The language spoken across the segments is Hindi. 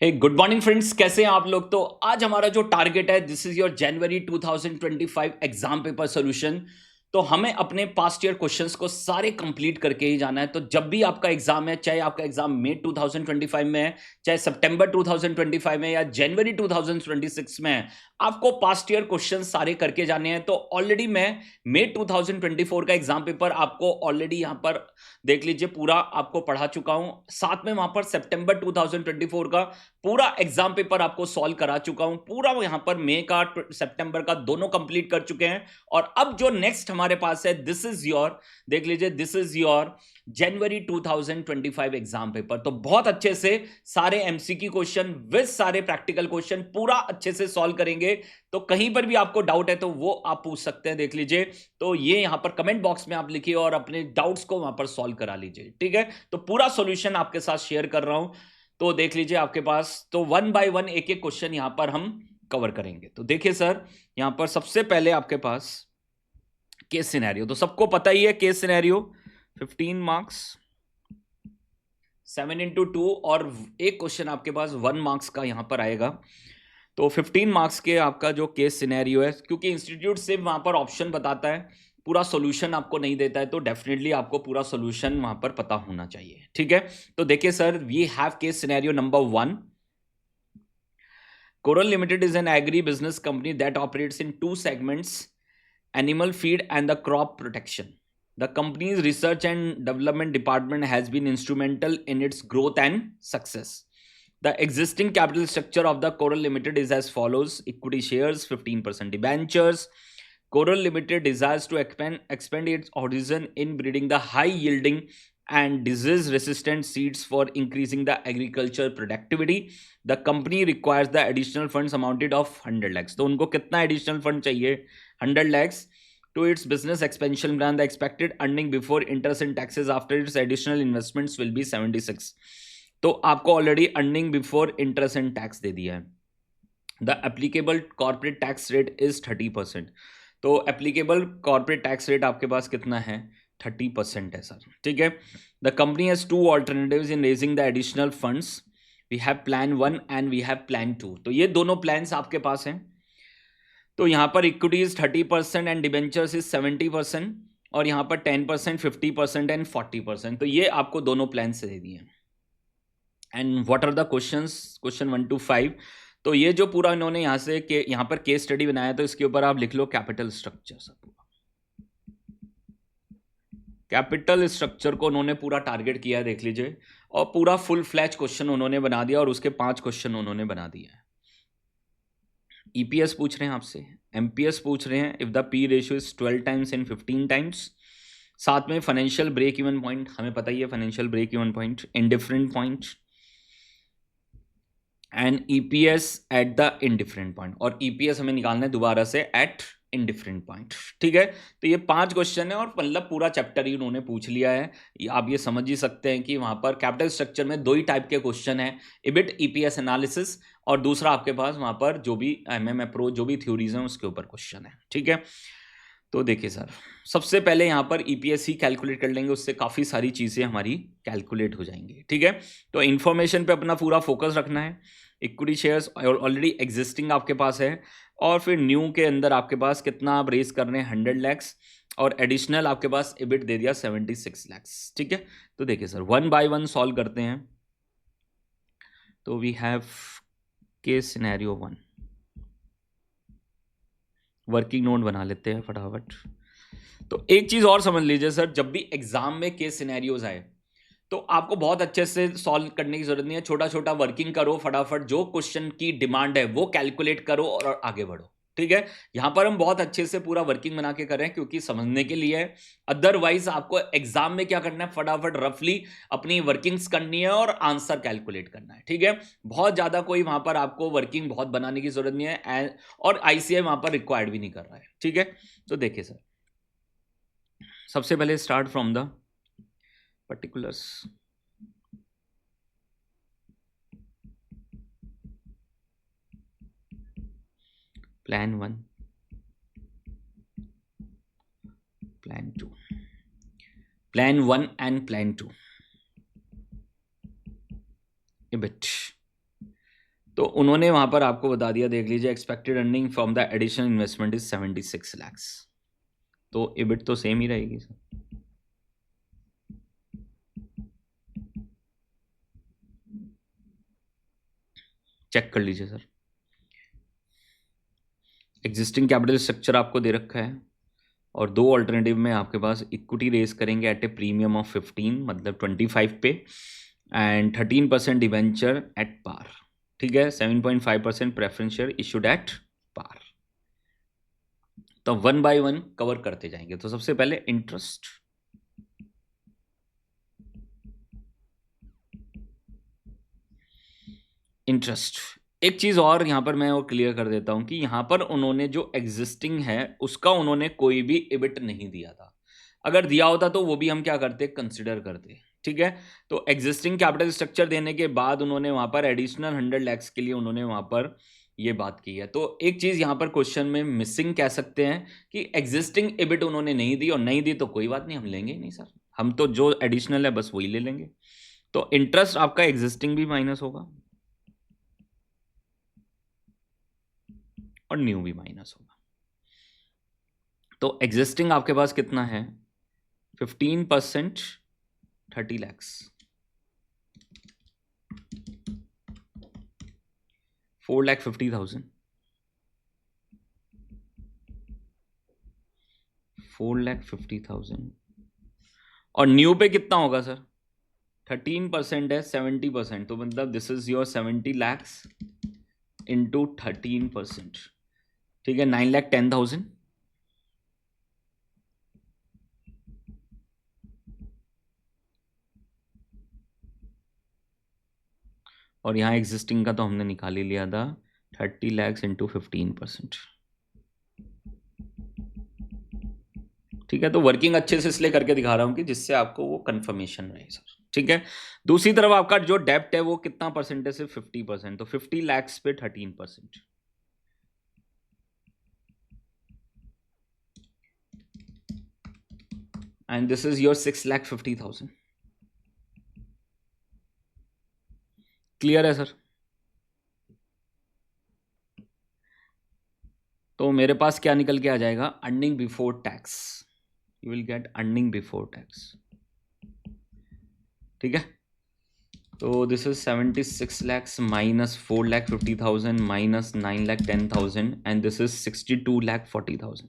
हे गुड मॉर्निंग फ्रेंड्स, कैसे हैं आप लोग। तो आज हमारा जो टारगेट है, this is your January 2025 exam paper solution. तो हमें अपने पास्ट ईयर क्वेश्चंस को सारे कंप्लीट करके ही जाना है। तो जब भी आपका एग्जाम है, चाहे आपका एग्जाम मई 2025 में है, चाहे सितंबर 2025 में या जनवरी 2026 में है, आपको पास्ट ईयर क्वेश्चन सारे करके जाने हैं। तो ऑलरेडी मैं मई 2024 का एग्जाम पेपर आपको ऑलरेडी यहाँ पर देख लीजिए पूरा आपको पढ़ा चुका हूं। साथ में वहां पर सितंबर 2024 का पूरा एग्जाम पेपर आपको सॉल्व करा चुका हूं। पूरा यहां पर मई का सितंबर का दोनों कंप्लीट कर चुके हैं। और अब जो नेक्स्ट हमारे पास है, दिस इज योर, देख लीजिए, this is your January 2025 exam paper. तो बहुत अच्छे से सारे एमसीक्यू क्वेश्चन विद सारे प्रैक्टिकल क्वेश्चन पूरा अच्छे से सॉल्व करेंगे। तो कहीं पर भी आपको डाउट है तो वो आप पूछ सकते हैं, देख लीजिए। तो ये यहां पर कमेंट बॉक्स में आप लिखिए और अपने डाउट्स को वहां पर सॉल्व करा लीजिए, ठीक है। तो पूरा सॉल्यूशन आपके साथ शेयर कर रहा हूं। तो देख लीजिए आपके पास, तो वन बाय वन एक एक क्वेश्चन यहां पर हम कवर करेंगे। तो देखिए सर, यहां पर सबसे पहले आपके पास केस सिनेरियो, तो सबको पता ही है केस सिनेरियो 15 मार्क्स 7x2, और एक क्वेश्चन आपके पास 1 मार्क्स का यहां पर आएगा। तो 15 मार्क्स के आपका जो केस सिनेरियो है, क्योंकि इंस्टीट्यूट सिर्फ वहां पर ऑप्शन बताता है, पूरा सॉल्यूशन आपको नहीं देता है, तो डेफिनेटली आपको पूरा सॉल्यूशन वहां पर पता होना चाहिए, ठीक है। तो देखिए sir, we have case scenario number 1। Coral Limited is an agri-business company that operates in two segments: animal feed and the crop protection. The company's research and development department has been instrumental in its growth and success. The existing capital structure of the Coral Limited is as follows: equity shares, 15% debentures. Coral Limited desires to expand its horizon in breeding the high yielding and disease resistant seeds for increasing the agriculture productivity. The company requires the additional funds amounted of 100 lakhs. तो उनको कितना additional fund चाहिए? 100 lakhs to its business expansion plan. The expected earning before interest and taxes after its additional investments will be 76. तो आपको already earning before interest and tax दे दिया है। The applicable corporate tax rate is 30%। तो एप्लीकेबल कॉर्पोरेट टैक्स रेट आपके पास कितना है? 30% है सर, ठीक है। The company has two alternatives in raising the additional funds. We have plan 1 and we have plan 2। तो ये दोनों प्लान्स आपके पास हैं। तो यहाँ पर इक्विटीज 30% एंड डिबेंचर्स इज 70%, और यहाँ पर 10%, 50% एंड 40%। तो ये आपको दोनों प्लान से दे दिए हैं। And what are the questions? Question 1 to 5। तो ये जो पूरा इन्होंने यहाँ से यहाँ पर केस स्टडी बनाया, तो इसके ऊपर आप लिख लो कैपिटल स्ट्रक्चर। सब कैपिटल स्ट्रक्चर को उन्होंने पूरा टारगेट किया है, देख लीजिए, और पूरा फुल फ्लैच क्वेश्चन उन्होंने बना दिया, और उसके 5 क्वेश्चन उन्होंने बना दिया है। ईपीएस पूछ रहे हैं आपसे, एमपीएस पूछ रहे हैं, if the P ratio is 12 times and 15 times. साथ में फाइनेंशियल ब्रेक इवन पॉइंट, हमें पता ही है financial break even point, indifferent point, and EPS at the indifferent point. और ईपीएस हमें निकालना है दोबारा से एट इंडिफरेंट पॉइंट, ठीक है। तो ये 5 क्वेश्चन है, और मतलब पूरा चैप्टर ही उन्होंने पूछ लिया है। आप ये समझ ही सकते हैं कि वहां पर कैपिटल स्ट्रक्चर में 2 ही टाइप के क्वेश्चन है, इबिट ईपीएस एनालिसिस, और दूसरा आपके पास वहां पर जो भी एमएम अप्रोच, जो भी थ्योरीज हैं उसके ऊपर क्वेश्चन है, ठीक है। तो देखिए सर, सबसे पहले यहाँ पर ईपीएस ही कैलकुलेट कर लेंगे, उससे काफ़ी सारी चीज़ें हमारी कैलकुलेट हो जाएंगी, ठीक है। तो इन्फॉर्मेशन पे अपना पूरा फोकस रखना है। इक्विटी शेयर्स ऑलरेडी एग्जिस्टिंग आपके पास है, और फिर न्यू के अंदर आपके पास कितना आप रेस कर रहे हैं? 100 लैक्स, और एडिशनल आपके पास इबिट दे दिया 76 लैक्स, ठीक है। तो देखिए सर, 1 बाय 1 सॉल्व करते हैं। तो we have case scenario 1, working note बना लेते हैं फटाफट। तो एक चीज और समझ लीजिए सर, जब भी एग्जाम में केस सिनेरियोज आए, तो आपको बहुत अच्छे से सॉल्व करने की जरूरत नहीं है। छोटा छोटा वर्किंग करो, फटाफट जो क्वेश्चन की डिमांड है वो कैलकुलेट करो और आगे बढ़ो, ठीक है। यहां पर हम बहुत अच्छे से पूरा वर्किंग बना के कर रहे हैं, क्योंकि समझने के लिए है। अदरवाइज आपको एग्जाम में क्या करना है? फटाफट रफली अपनी वर्किंग्स करनी है और आंसर कैलकुलेट करना है, ठीक है। बहुत ज्यादा कोई वहां पर आपको वर्किंग बहुत बनाने की जरूरत नहीं है, और आईसीआई वहां पर रिक्वायर्ड भी नहीं कर रहा है, ठीक है। तो देखिए सर, सबसे पहले start from the particulars. Plan 1, Plan 2, Plan 1 and Plan 2. EBIT. तो उन्होंने वहां पर आपको बता दिया, देख लीजिए, expected earning from the additional investment is 76 lakhs। तो EBIT तो सेम ही रहेगी सर। चेक कर लीजिए सर। एग्जिस्टिंग कैपिटल स्ट्रक्चर आपको दे रखा है, और दो ऑल्टरनेटिव में आपके पास इक्विटी रेज करेंगे एट ए प्रीमियम ऑफ 15, मतलब 25 पे, एंड 13% डिवेंचर एट पार। ठीक है, 7.5% preference share issued at par. तो 1 by 1 कवर करते जाएंगे। तो सबसे पहले इंटरेस्ट। एक चीज और यहां पर मैं वो क्लियर कर देता हूं कि यहां पर उन्होंने जो एग्जिस्टिंग है उसका उन्होंने कोई भी EBIT नहीं दिया था। अगर दिया होता तो वो भी हम क्या करते, कंसिडर करते। ठीक है, तो एग्जिस्टिंग कैपिटल स्ट्रक्चर देने के बाद उन्होंने वहां पर एडिशनल 100 lakhs के लिए उन्होंने वहां पर ये बात की है। तो एक चीज यहां पर क्वेश्चन में मिसिंग कह सकते हैं कि एग्जिस्टिंग EBIT उन्होंने नहीं दी, और नहीं दी तो कोई बात नहीं, हम लेंगे नहीं सर, हम तो जो एडिशनल है बस वही ले लेंगे। तो इंटरेस्ट आपका एग्जिस्टिंग भी माइनस होगा और न्यू भी माइनस होगा। तो एग्जिस्टिंग आपके पास कितना है, 15%, 30 lakhs, 4,50,000, 4,50,000। और न्यू पे कितना होगा सर, 13% है, 70%, तो मतलब this is your 70 lakhs into 13%। ठीक है, 9,10,000। और यहाँ एग्जिस्टिंग का तो हमने निकाल ही लिया था, 30 lakhs इंटू 15%। ठीक है, तो वर्किंग अच्छे से इसलिए करके दिखा रहा हूं कि जिससे आपको वो कंफर्मेशन रहे सर। ठीक है, दूसरी तरफ आपका जो डेप्ट है वो कितना परसेंटेज से, 50%। तो 50 lakhs पे 13%, and this is your 6,50,000। Clear है सर? तो मेरे पास क्या निकल के आ जाएगा, earning before tax. You will gate earning before tax. ठीक है, तो this is 76 lakhs minus 4,50,000 minus 9,10,000, and this is 62,40,000।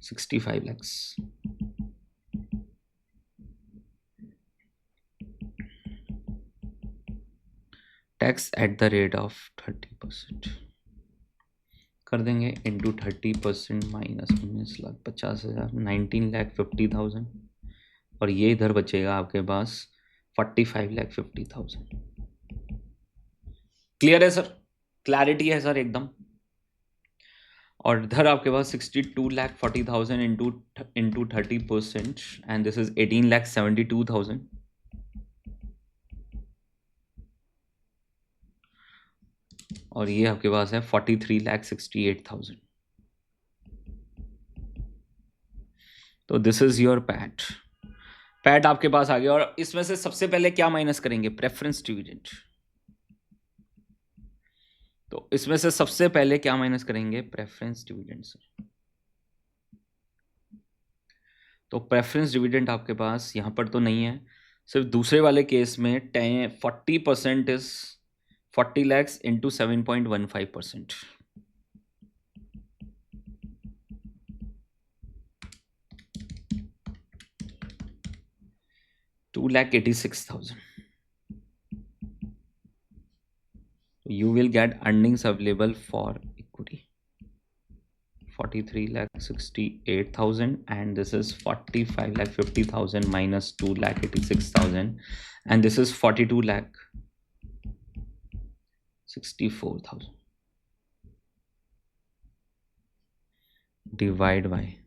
$65 lakhs। Tax at the rate of 30% कर देंगे, इंटू 30% माइनस 19,50,000, 19,50,000, और ये इधर बचेगा आपके पास 45,50,000। क्लियर है सर? क्लैरिटी है सर एकदम? और इधर आपके पास 62,40,000 इंटू 30%, एंड दिस इज 18,72,000। और ये आपके पास है 43,68,000। तो दिस इज योर पैट आपके पास आ गया। और इसमें से सबसे पहले क्या माइनस करेंगे, प्रेफरेंस डिविडेंड। तो इसमें से सबसे पहले क्या माइनस करेंगे, प्रेफरेंस डिविडेंड सर। तो प्रेफरेंस डिविडेंड आपके पास यहां पर तो नहीं है, सिर्फ दूसरे वाले केस में 40% is 40 lakhs into 7.15%। 2,86,000। You will get earnings available for equity 43,68,000, and this is 45,50,000 minus 2,86,000, and this is 42,64,000. Divide by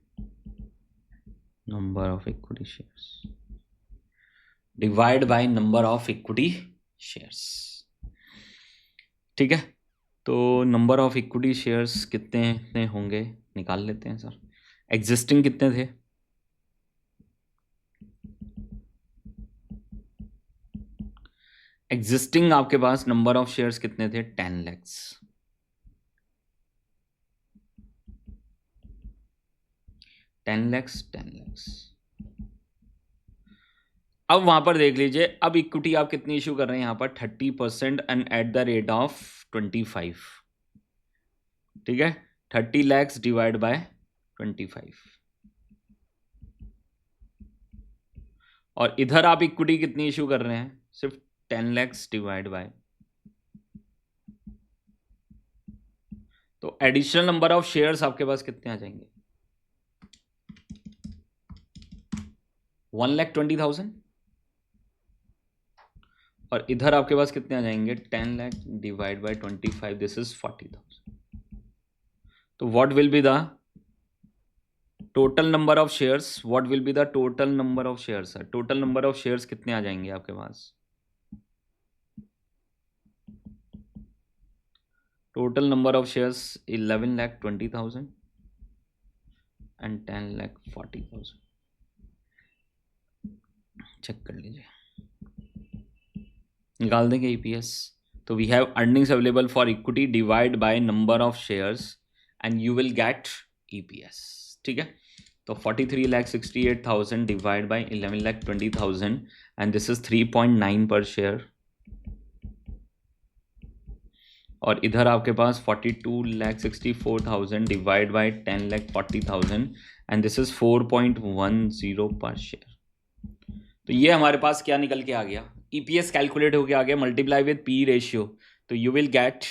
number of equity shares. Divide by number of equity shares. ठीक है, तो नंबर ऑफ इक्विटी शेयर्स कितने होंगे निकाल लेते हैं सर। एग्जिस्टिंग कितने थे? एग्जिस्टिंग आपके पास नंबर ऑफ शेयर्स कितने थे? 10 lakhs। 10 lakhs, 10 lakhs। अब वहां पर देख लीजिए, अब इक्विटी आप कितनी इशू कर रहे हैं यहाँ पर? 30% and eight the rate of 25। ठीक है, 30 lakhs डिवाइड बाय 25। और इधर आप इक्विटी कितनी इशू कर रहे हैं? सिर्फ 10 lakhs डिवाइड बाय, तो एडिशनल नंबर ऑफ शेयर्स आपके पास कितने आ जाएंगे? 1,20,000। और इधर आपके पास कितने आ जाएंगे? 10 lakh divide by 25, this is 40,000। तो what will be the total number of shares? What will be the total number of shares? Sir total number of shares कितने आ जाएंगे आपके पास? Total number of shares 11,20,000 and 10,40,000। Check कर लीजिए, निकाल देंगे ईपीएस। तो we have earnings available for equity divide by number of shares and you will get EPS. ठीक है, तो 43,68,000 divide by 11,20,000 and this is 3.9 पर शेयर। और इधर आपके पास 42,64,000 divide by 10,40,000 and this is 4.10 पर शेयर। तो ये हमारे पास क्या निकल के आ गया? ईपीएस कैलकुलेट होके आ गया, मल्टीप्लाई विद पी रेशियो, तो यू विल गेट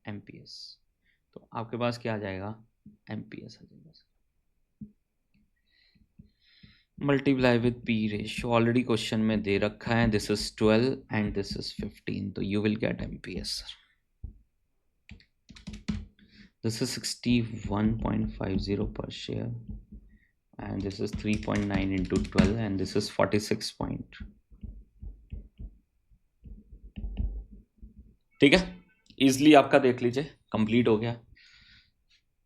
एमपीएस। तो आपके पास क्या आ जाएगा? एमपीएस आ जाएगा, multiply with P ratio. Already question में दे रखा है, this is 12 and this is 15, तो you will gate MPS. This is 61.50 per share and this is 3.9 into 12 and this is 46 point। ठीक है, इजली आपका देख लीजिए कंप्लीट हो गया।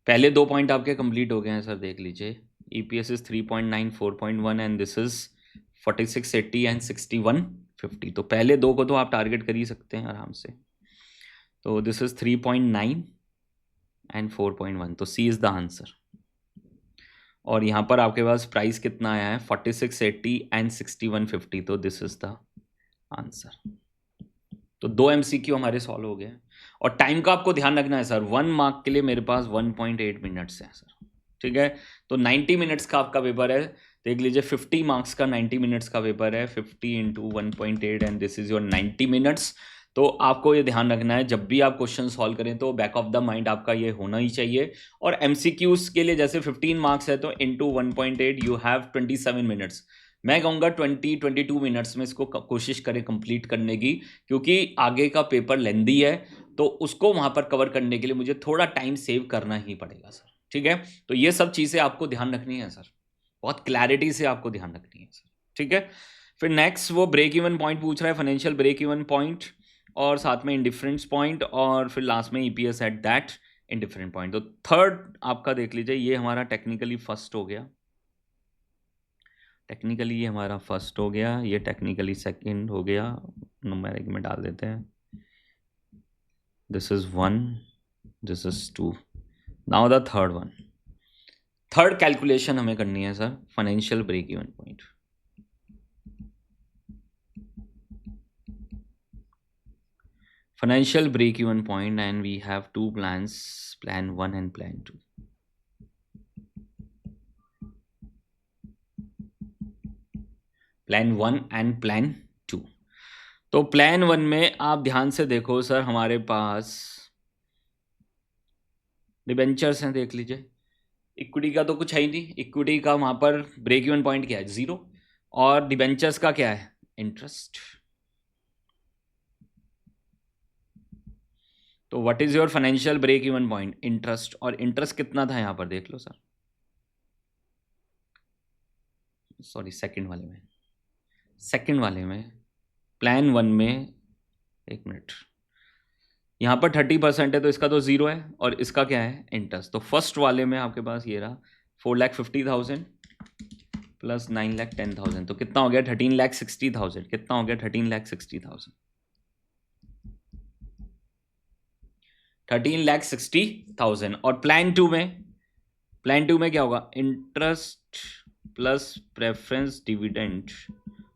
पहले 2 पॉइंट आपके कंप्लीट हो गए हैं सर, देख लीजिए। EPS is 3.9, 4.1 and this is 4680 and 6150। तो पहले 2 को तो आप टारगेट कर ही सकते हैं आराम से। तो दिस इज 3.9 एंड 4.1, तो सी इज द आंसर। और यहाँ पर आपके पास प्राइस कितना आया है? 4680 एंड 6150, तो दिस इज द आंसर। तो 2 एमसीक्यू हमारे सॉल्व हो गए। और टाइम का आपको ध्यान रखना है सर, 1 मार्क के लिए मेरे पास 1.8 मिनट्स है सर। ठीक है, तो 90 मिनट्स का आपका पेपर है, देख लीजिए 50 मार्क्स का 90 मिनट्स का पेपर है। 50 into 1.8 and this is your 90 minutes. तो आपको ये ध्यान रखना है, जब भी आप क्वेश्चन सॉल्व करें तो बैक ऑफ द माइंड आपका ये होना ही चाहिए। और एमसीक्यूज के लिए जैसे 15 मार्क्स है तो इंटू 1.8 यू हैव 27 मिनट्स। मैं कहूँगा 22 मिनट्स में इसको कोशिश करें कंप्लीट करने की, क्योंकि आगे का पेपर लेंदी है, तो उसको वहाँ पर कवर करने के लिए मुझे थोड़ा टाइम सेव करना ही पड़ेगा सर। ठीक है, तो ये सब चीज़ें आपको ध्यान रखनी है सर, बहुत क्लैरिटी से आपको ध्यान रखनी है सर। ठीक है, फिर नेक्स्ट वो ब्रेक इवन पॉइंट पूछ रहा है, फाइनेंशियल ब्रेक इवन पॉइंट, और साथ में इंडिफरेंस पॉइंट, और फिर लास्ट में EPS at that indifferent point. तो थर्ड आपका देख लीजिए, ये हमारा टेक्निकली फर्स्ट हो गया, टेक्निकली ये हमारा फर्स्ट हो गया, ये टेक्निकली सेकंड हो गया, न्यूमेरिक में डाल देते हैं। This is 1, this is 2, now the third one. Third calculation हमें करनी है sir, financial break even point. Financial break-even point, and we have 2 plans, plan 1 and plan 2. Plan 1 and plan 2. तो प्लान 1 में आप ध्यान से देखो सर, हमारे पास डिबेंचर्स हैं, देख लीजिए। इक्विटी का तो कुछ है ही नहीं, इक्विटी का वहाँ पर ब्रेक इवन पॉइंट क्या है? 0। और डिबेंचर्स का क्या है? इंटरेस्ट। तो what is your financial break even point? Interest. और इंटरेस्ट कितना था यहाँ पर देख लो सर, सॉरी सेकंड वाले में प्लान 1 में, एक मिनट, यहाँ पर 30% है तो इसका तो 0 है, और इसका क्या है? इंटरेस्ट। तो फर्स्ट वाले में आपके पास ये रहा 4,50,000 प्लस 9,10,000, तो कितना हो गया? 13,60,000। कितना हो गया? 13,60,000। 13,60,000। और प्लान टू में क्या होगा? इंटरेस्ट प्लस प्रेफरेंस डिविडेंड,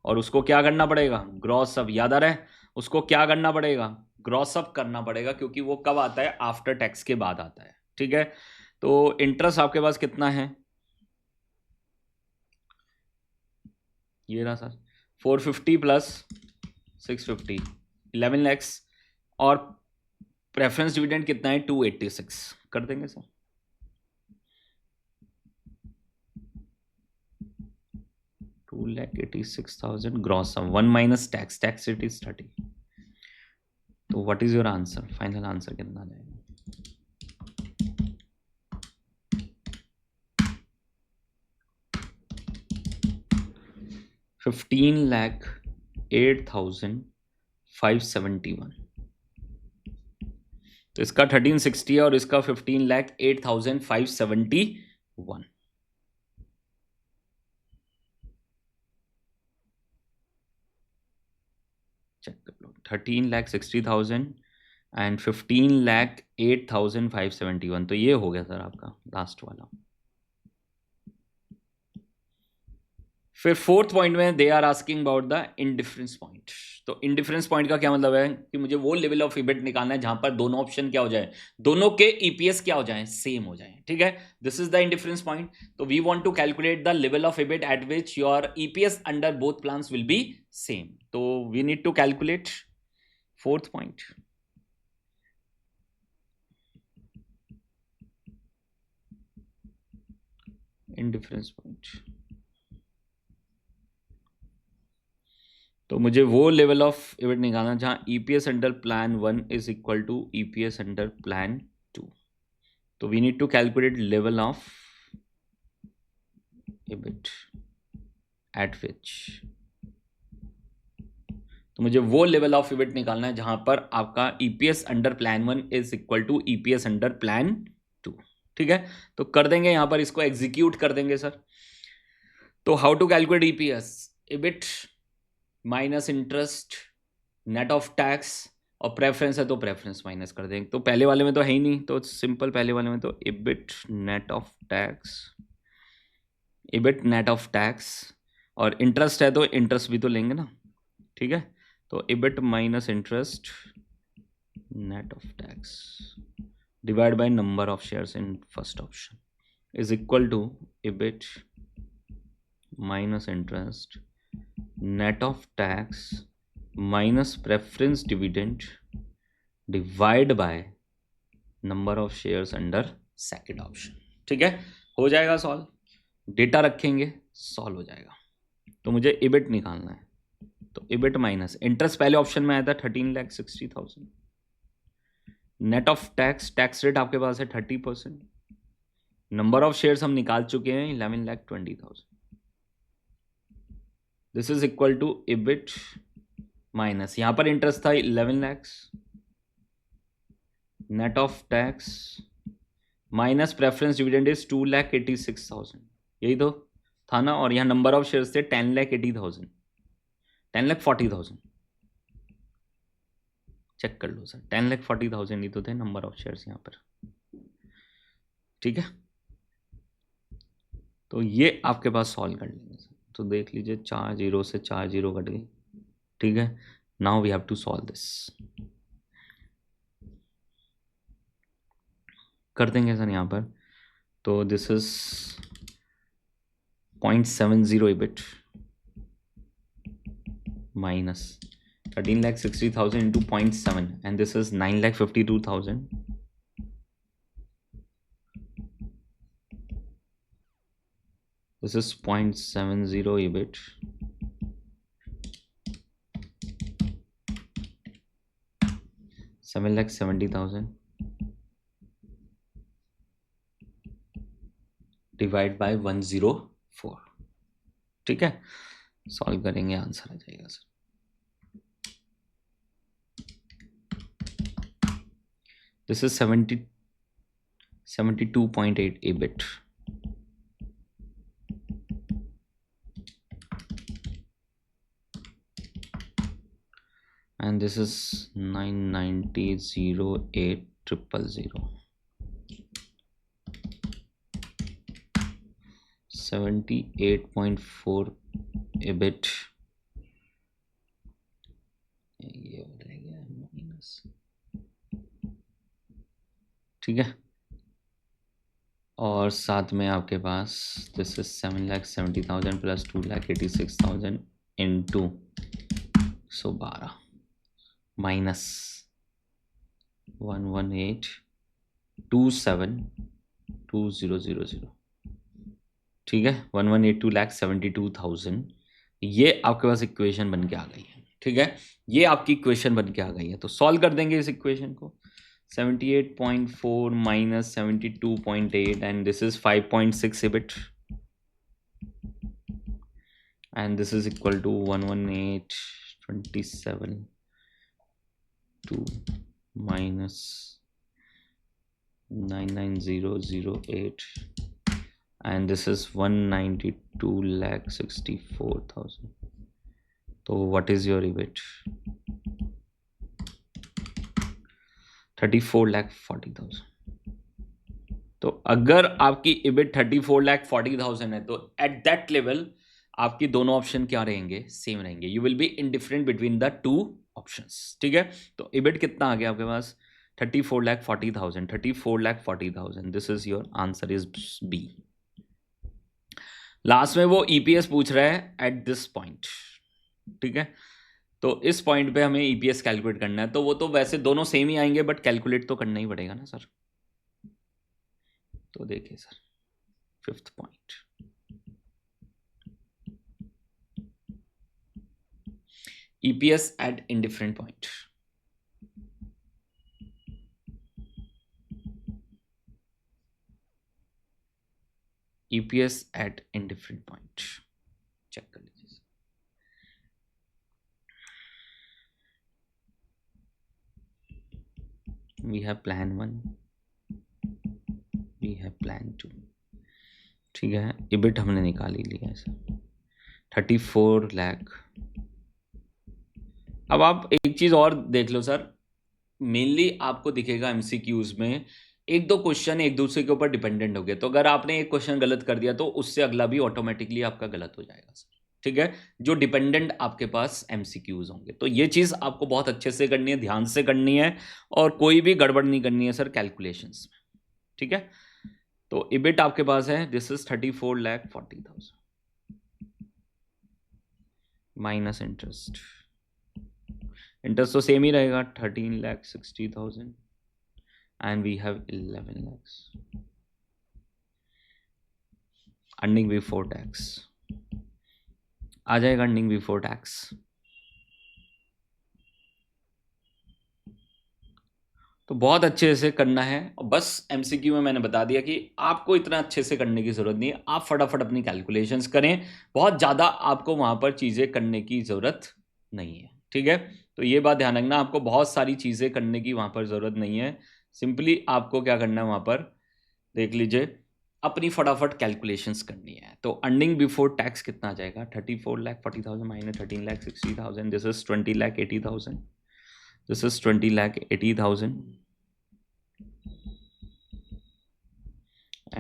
और उसको क्या करना पड़ेगा? Gross up. याद आ रहा है? उसको क्या करना पड़ेगा? ग्रॉस अप करना पड़ेगा, क्योंकि वो कब आता है? आफ्टर टैक्स के बाद आता है। ठीक है, तो इंटरेस्ट आपके पास कितना है? ये रहा सर, 450 प्लस 650, 11 लैक्स। और प्रेफरेंस डिविडेंड कितना है? 286। कर देंगे sir. $286,000 gross sum, 1 minus tax rate is 30। तो what is your answer? Final answer कितना जाएगा? 15,08,571। तो इसका 1360 है और इसका 15,08,571। चेक कर लो, 13,60,000 एंड 15,08,571। तो ये हो गया सर आपका लास्ट वाला। फिर फोर्थ पॉइंट में they are asking about the indifference point. तो इनडिफरेंस पॉइंट का क्या मतलब है? कि मुझे वो लेवल ऑफ इबिट निकालना है जहां पर दोनों ऑप्शन क्या हो जाए? दोनों के ईपीएस क्या हो जाए? सेम हो जाए। ठीक है, this is the indifference point. तो we want to calculate the level of EBIT at which your EPS under both plans will be same. तो we need to calculate fourth point. Indifference point, तो मुझे वो लेवल ऑफ इबिट निकालना जहां EPS under plan 1 is equal to EPS under plan 2। तो we need to calculate level of EBIT at which, तो मुझे वो लेवल ऑफ इबिट निकालना है जहां पर आपका EPS under plan 1 is equal to EPS under plan 2। ठीक है, तो कर देंगे यहां पर, इसको एग्जीक्यूट कर देंगे सर। तो how to calculate EPS? EBIT minus interest net of tax, और प्रेफरेंस है तो प्रेफरेंस माइनस कर देंगे। तो पहले वाले में तो है ही नहीं, तो सिंपल पहले वाले में तो EBIT net of tax, EBIT net of tax, और इंटरेस्ट है तो इंटरेस्ट भी तो लेंगे ना। ठीक है, तो EBIT minus interest net of tax divide by number of shares in first option is equal to EBIT minus interest net of tax minus preference dividend divide by number of shares under second option. ठीक है, हो जाएगा सॉल्व। डेटा रखेंगे, सॉल्व हो जाएगा। तो मुझे इबिट निकालना है, तो इबिट माइनस इंटरेस्ट पहले ऑप्शन में आया था 13,60,000। Net of tax, tax rate आपके पास है 30%। नंबर ऑफ शेयर्स हम निकाल चुके हैं 11,20,000। This is equal to EBIT minus, यहां पर इंटरेस्ट था 11 lakhs, net of tax minus preference dividend is 2,86,000। यही तो था ना, और यहां नंबर ऑफ शेयर्स थे 10,80,000, 10,40,000। चेक कर लो सर, 10,40,000 ही तो थे नंबर ऑफ शेयर्स यहां पर। ठीक है, तो ये आपके पास सॉल्व कर लेंगे सर। तो देख लीजिए 4 जीरो से 4 जीरो कट गई। ठीक है, now we have to solve this. कर देंगे सर यहाँ पर। तो this is 0.70 EBIT minus 13,60,000 into 0.7, and this is 9,52,000. This is 0.70 EBIT. $7,70,000 divide by 104। ठीक है, सॉल्व करेंगे, आंसर आ जाएगा sir. This is 72.8 EBIT and this is 990,080,000. 78.4 EBIT, ये हो जाएगा माइनस, ठीक है। और साथ में आपके पास this is 7,70,000 plus 2,86,000 into 112 minus 118,27,20,000, ठीक है। 1182,72,000, ये आपके पास इक्वेशन बन के आ गई है, ठीक है। ये आपकी इक्वेशन बन के आ गई है, तो सॉल्व कर देंगे इस इक्वेशन को। 78.4 minus 72.8 and this is 5.6 EBIT and this is equal to 118,27 2 minus 990,008 and this is 192,64,000. So what is your EBIT? 34,40,000. तो अगर आपकी EBIT 34,40,000 है तो एट दैट लेवल आपकी दोनों ऑप्शन क्या रहेंगे? सेम रहेंगे। You will be indifferent between the two options, ठीक है। तो EBIT कितना आ गया आपके पास? 34,40,000, 34,40,000। This is your answer is B. Last में वो EPS पूछ रहा है एट दिस पॉइंट, ठीक है। तो इस पॉइंट पे हमें EPS कैलकुलेट करना है, तो वो तो वैसे दोनों सेम ही आएंगे बट कैलकुलेट तो करना ही पड़ेगा ना सर। तो देखिए सर, 5th पॉइंट, EPS at indifferent point. EPS at indifferent point. Check कर लीजिए। We have plan 1, we have plan 2, ठीक है। EBIT हमने निकाल ही लिया है सर, 34 लाख। अब आप एक चीज और देख लो सर, मेनली आपको दिखेगा MCQs में एक दो क्वेश्चन एक दूसरे के ऊपर डिपेंडेंट हो गए, तो अगर आपने एक क्वेश्चन गलत कर दिया तो उससे अगला भी ऑटोमेटिकली आपका गलत हो जाएगा सर, ठीक है। जो डिपेंडेंट आपके पास MCQs होंगे, तो ये चीज आपको बहुत अच्छे से करनी है, ध्यान से करनी है और कोई भी गड़बड़ नहीं करनी है सर कैलकुलेशंस में, ठीक है। तो EBIT आपके पास है, this is 34,40,000 minus interest. Interest तो सेम ही रहेगा, 13,60,000 and we have 11 lakhs. Earning before tax आ जाएगा, earning before tax। तो बहुत अच्छे से करना है, और बस MCQ में मैंने बता दिया कि आपको इतना अच्छे से करने की ज़रूरत नहीं है, आप फटाफट अपनी कैलकुलेशंस करें, बहुत ज़्यादा आपको वहाँ पर चीज़ें करने की ज़रूरत नहीं है, ठीक है। तो ये बात ध्यान रखना, आपको बहुत सारी चीज़ें करने की वहाँ पर ज़रूरत नहीं है, सिंपली आपको क्या करना है वहाँ पर देख लीजिए, अपनी फटाफट कैलकुलेशंस करनी है। तो अर्निंग बिफोर टैक्स कितना आ जाएगा? 34,40,000 minus 13,60,000, this is 20,80,000, this is 20,80,000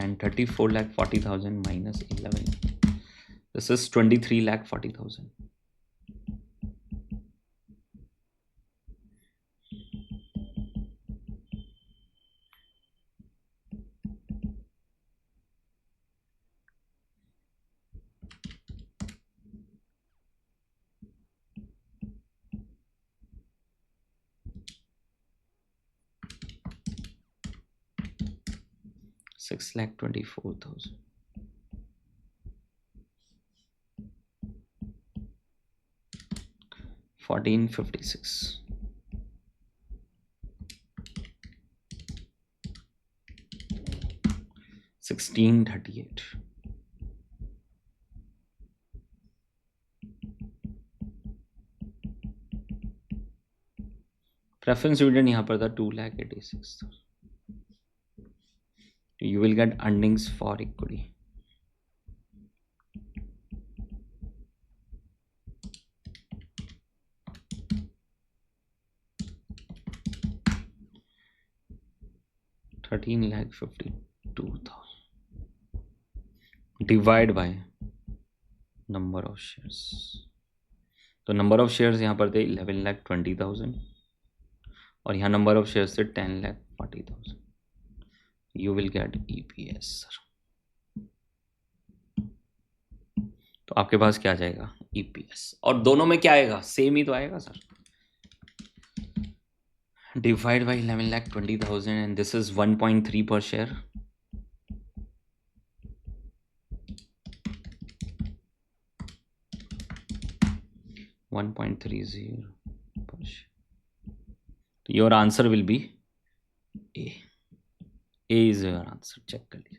and 34,40,000 minus 11, this is 23,40,000. $6,24,000. 1456. 1638. Preference dividend यहाँ पर था 2,86,000. You will get earnings for equity. 13,52,000 divide by number of shares. तो नंबर ऑफ शेयर्स यहाँ पर थे 11,20,000 और यहाँ नंबर ऑफ शेयर्स थे 10,40,000। You will gate EPS sir. तो आपके पास क्या आ जाएगा EPS, और दोनों में क्या आएगा, सेम ही तो आएगा sir. Divide by 11,20,000 and this is 1.3 per share. Your answer will be A is your answer. Check कर लीजिए।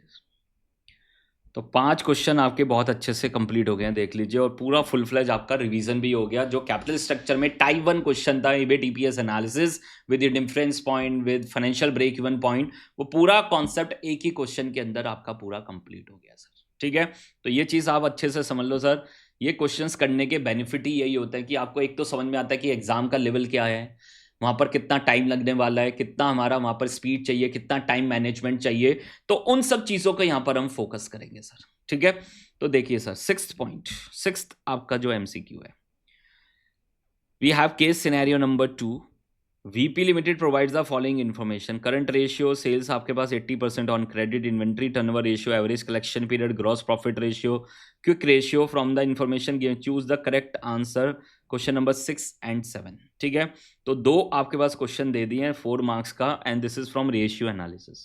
तो 5 क्वेश्चन आपके बहुत अच्छे से कंप्लीट हो गए हैं, देख लीजिए, और पूरा फुल फ्लेज आपका रिवीजन भी हो गया। जो कैपिटल स्ट्रक्चर में टाइप 1 क्वेश्चन था EBIT EPS analysis with difference point with financial break even point, वो पूरा कॉन्सेप्ट एक ही क्वेश्चन के अंदर आपका पूरा कंप्लीट हो गया सर। ठीक है, तो ये चीज़ आप अच्छे से समझ लो सर। ये क्वेश्चंस करने के बेनिफिट ही यही होता है कि आपको एक तो समझ में आता है कि एग्जाम का लेवल क्या है, वहाँ पर कितना टाइम लगने वाला है, कितना हमारा वहाँ पर स्पीड चाहिए, कितना टाइम मैनेजमेंट चाहिए। तो उन सब चीज़ों को यहाँ पर हम फोकस करेंगे सर। ठीक है, तो देखिए सर, 6th पॉइंट, 6th आपका जो MCQ है, we have case scenario number 2। VP Limited provides the following information: current ratio, sales आपके पास 80% on credit, inventory turnover ratio, average collection period, gross profit ratio, quick ratio. From the information given, choose the correct answer. Question number 6 and 7। ठीक है, तो 2 आपके पास क्वेश्चन दे दिए हैं 4 मार्क्स का, and this is from ratio analysis.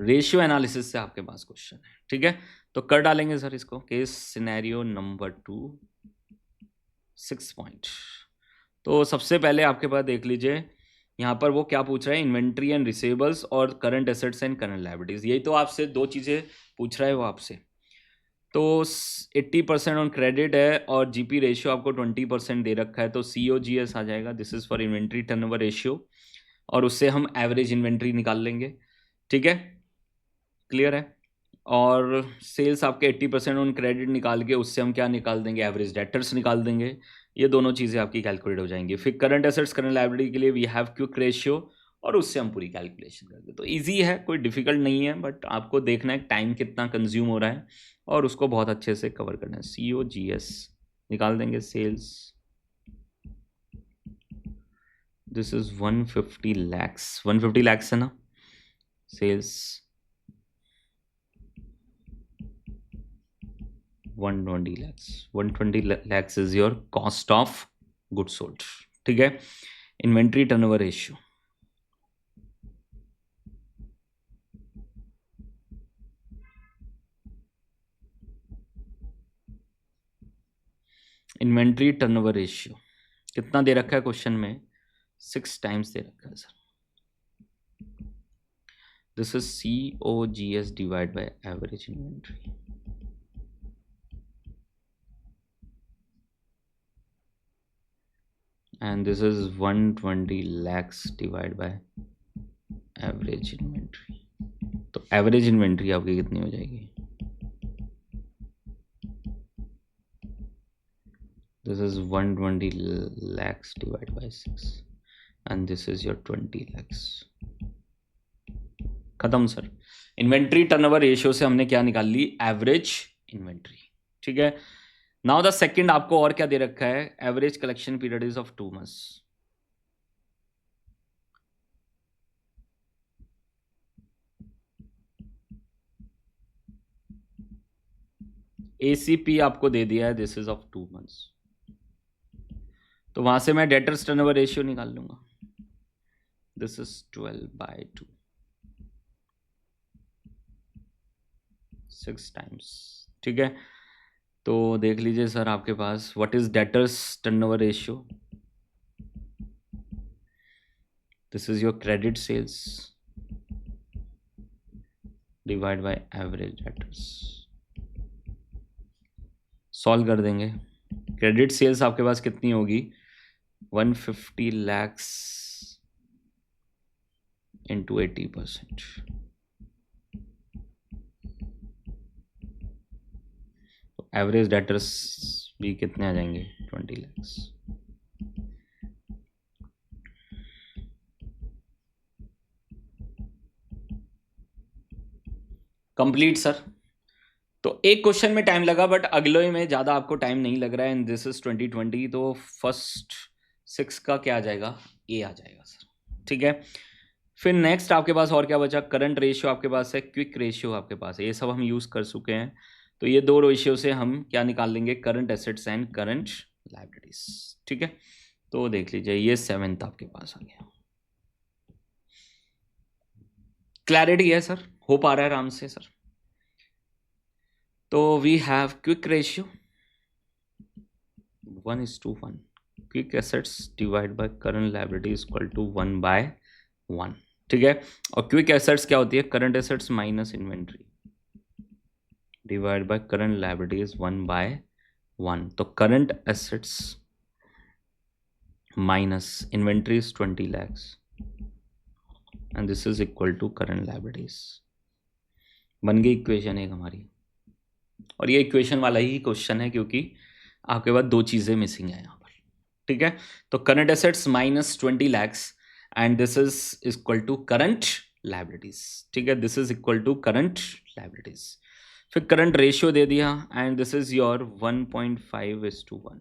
Ratio analysis से आपके पास क्वेश्चन है। ठीक है, तो कर डालेंगे सर इसको। Case scenario number 2, 6 point. तो सबसे पहले आपके पास देख लीजिए, यहाँ पर वो क्या पूछ रहा है, इन्वेंट्री एंड रिसेबल्स और current assets and current liabilities. यही तो आपसे 2 चीज़ें पूछ रहा है वो आपसे। तो 80% ऑन क्रेडिट है और GP रेशियो आपको 20% दे रखा है, तो COGS आ जाएगा। This is for inventory turnover ratio, और उससे हम एवरेज इन्वेंट्री निकाल लेंगे। ठीक है, क्लियर है। और सेल्स आपके 80% ऑन क्रेडिट निकाल के उससे हम क्या निकाल देंगे, एवरेज डेटर्स निकाल देंगे। ये दोनों चीज़ें आपकी कैलकुलेट हो जाएंगी। फिर करंट एसेट्स करंट लायबिलिटी के लिए वी हैव क्विक रेशियो, और उससे हम पूरी कैलकुलेशन करते। तो इजी है, कोई डिफिकल्ट नहीं है, बट आपको देखना है टाइम कितना कंज्यूम हो रहा है और उसको बहुत अच्छे से कवर करना है। COGS निकाल देंगे। Sales, this is 150 lakhs, 150 lakhs है ना। Sales 120 lakhs, 120 lakhs is your cost of goods sold। ठीक है, inventory turnover ratio, inventory turnover ratio कितना दे रखा है क्वेश्चन में, 6 टाइम्स दे रखा है sir. This is COGS divide by average inventory. And this is 120 lakhs divide by average inventory. तो एवरेज इन्वेंट्री आपकी कितनी हो जाएगी, this is 120 lakhs divided by 6 and this is your 20 lakhs। खत्म सर। इन्वेंट्री टर्नओवर रेशियो से हमने क्या निकाल ली, एवरेज इन्वेंट्री। ठीक है, नाउ द सेकंड आपको और क्या दे रखा है, average collection period is of 2 months। ACP आपको दे दिया है, दिस इज ऑफ 2 months। तो वहां से मैं डेटर्स टर्नओवर रेशियो निकाल लूंगा। This is 12/2, 6 times. ठीक है, तो देख लीजिए सर आपके पास what is debtors turnover ratio. This is your credit sales divide by average debtors. Solve कर देंगे। क्रेडिट सेल्स आपके पास कितनी होगी, 150 lakhs into 80%। तो एवरेज डेटर्स भी कितने आ जाएंगे, 20 lakhs। Complete sir. तो एक क्वेश्चन में टाइम लगा बट अगले में ज़्यादा आपको टाइम नहीं लग रहा है, एंड दिस इज 2020, तो फर्स्ट 6 का क्या आ जाएगा, ए आ जाएगा सर। ठीक है, फिर नेक्स्ट आपके पास और क्या बचा, करंट रेशियो आपके पास है, क्विक रेशियो आपके पास है, ये सब हम यूज़ कर चुके हैं। तो ये दो रेशियो से हम क्या निकाल लेंगे, current assets and current liabilities. ठीक है, तो देख लीजिए ये 7th आपके पास आ गया। क्लैरिटी है सर, हो पा रहा है आराम से सर। तो we have quick ratio 1:1, quick assets divide by current liability equal to 1/1। ठीक है, और क्विक एसेट्स क्या होती है, current assets minus inventory divide by current liabilities 1/1। तो current assets minus inventory is 20 lakhs and this is equal to current liabilities. बन गई इक्वेशन एक हमारी, और ये इक्वेशन वाला ही क्वेश्चन है क्योंकि आपके पास दो चीज़ें मिसिंग है यहाँ पर। ठीक है, तो current assets minus 20 lakhs and this is equal to current liabilities. ठीक है, this is equal to current liabilities. फिर करंट रेशियो दे दिया and this is your 1.5:1।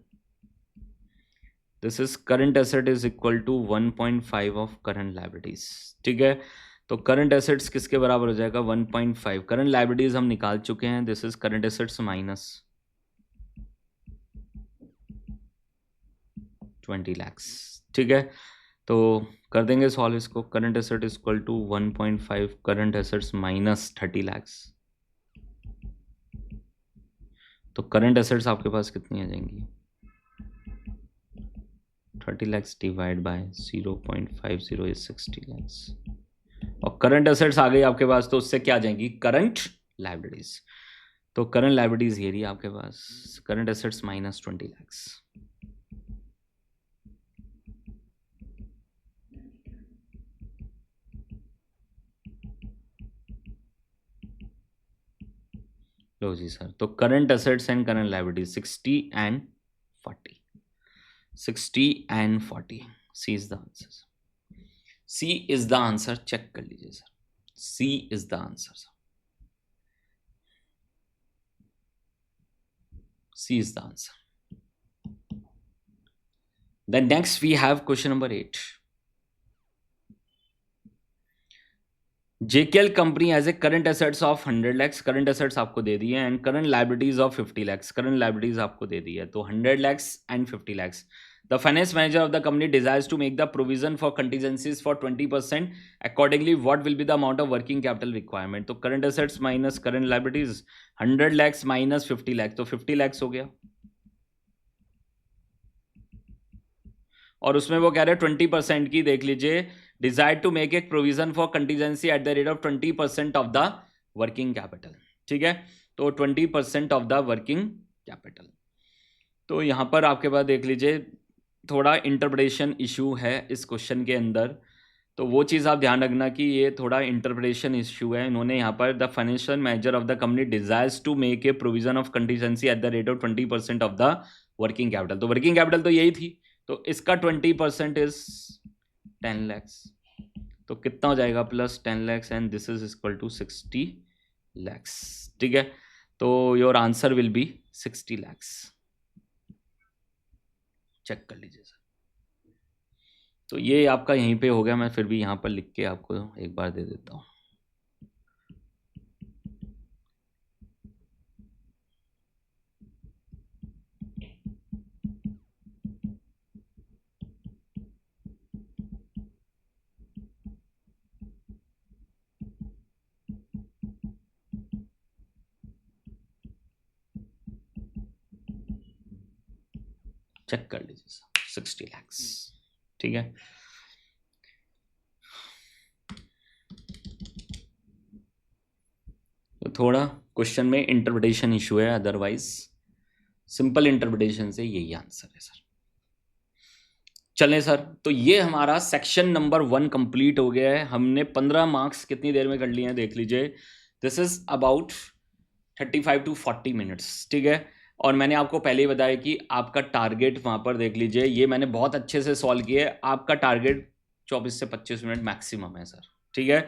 This is current asset is equal to 1.5 of current liabilities. ठीक है, तो करंट एसेट्स किसके बराबर हो जाएगा, 1.5। करंट लायबिलिटीज हम निकाल चुके हैं, this is current assets minus 20 lakhs। ठीक है, तो कर देंगे सॉल्व इसको, current asset is equal to 1.5 current assets minus 30 lakhs। तो करंट एसेट्स आपके पास कितनी आ जाएंगी, 30 lakhs divide by 0.50 is 60 lakhs। और करंट एसेट्स आ गई आपके पास, तो उससे क्या आ जाएंगी, करंट लायबिलिटीज। तो करंट लायबिलिटीज ये रही आपके पास, करंट एसेट्स माइनस 20 lakhs। लो जी सर, तो current assets and current liabilities 60 and 40, 60 and 40, C is the answer. C is the answer, check कर लीजिए sir, C is the answer sir, C is the answer. Then next we have question number 8। JKL company has a current assets of 100 lakhs, current assets आपको दे दिए, and current liabilities of 50 lakhs, current liabilities आपको दे दी है, तो 100 lakhs and 50 lakhs। The finance manager of the company desires to make the provision for contingencies for 20%, accordingly what will be the amount of working capital requirement. तो current assets minus current liabilities, 100 lakhs minus 50 lakhs, तो 50 lakhs हो गया, और उसमें वो कह रहे हैं 20% की, देख लीजिए, desire to make a provision for contingency at the rate of 20% of the working capital. ठीक है, तो 20% ऑफ द वर्किंग कैपिटल। तो यहां पर आपके पास देख लीजिए थोड़ा इंटरप्रिटेशन इशू है इस क्वेश्चन के अंदर, तो वो चीज़ आप ध्यान रखना कि ये थोड़ा इंटरप्रिटेशन इशू है। इन्होंने यहाँ पर the financial manager of the company desires to make a provision of contingency at the rate of 20% of the working capital. तो वर्किंग कैपिटल तो यही थी, तो इसका 20% इज 10 lakhs, तो कितना हो जाएगा, plus 10 lakhs and this is equal to 60 lakhs। ठीक है, तो your answer will be 60 lakhs। Check कर लीजिए सर। तो ये आपका यहीं पे हो गया, मैं फिर भी यहाँ पर लिख के आपको एक बार दे देता हूँ। चेक कर लीजिए सर, 60 lakhs। ठीक है, तो थोड़ा क्वेश्चन में इंटरप्रिटेशन इशू है, अदरवाइज सिंपल इंटरप्रिटेशन से यही आंसर है सर। चलें सर, तो ये हमारा सेक्शन नंबर 1 कंप्लीट हो गया है। हमने 15 मार्क्स कितनी देर में कर लिए हैं, देख लीजिए, this is about 35 to 40 minutes. ठीक है, और मैंने आपको पहले ही बताया कि आपका टारगेट वहाँ पर देख लीजिए, ये मैंने बहुत अच्छे से सॉल्व किए, आपका टारगेट 24 से 25 मिनट मैक्सिमम है सर। ठीक है,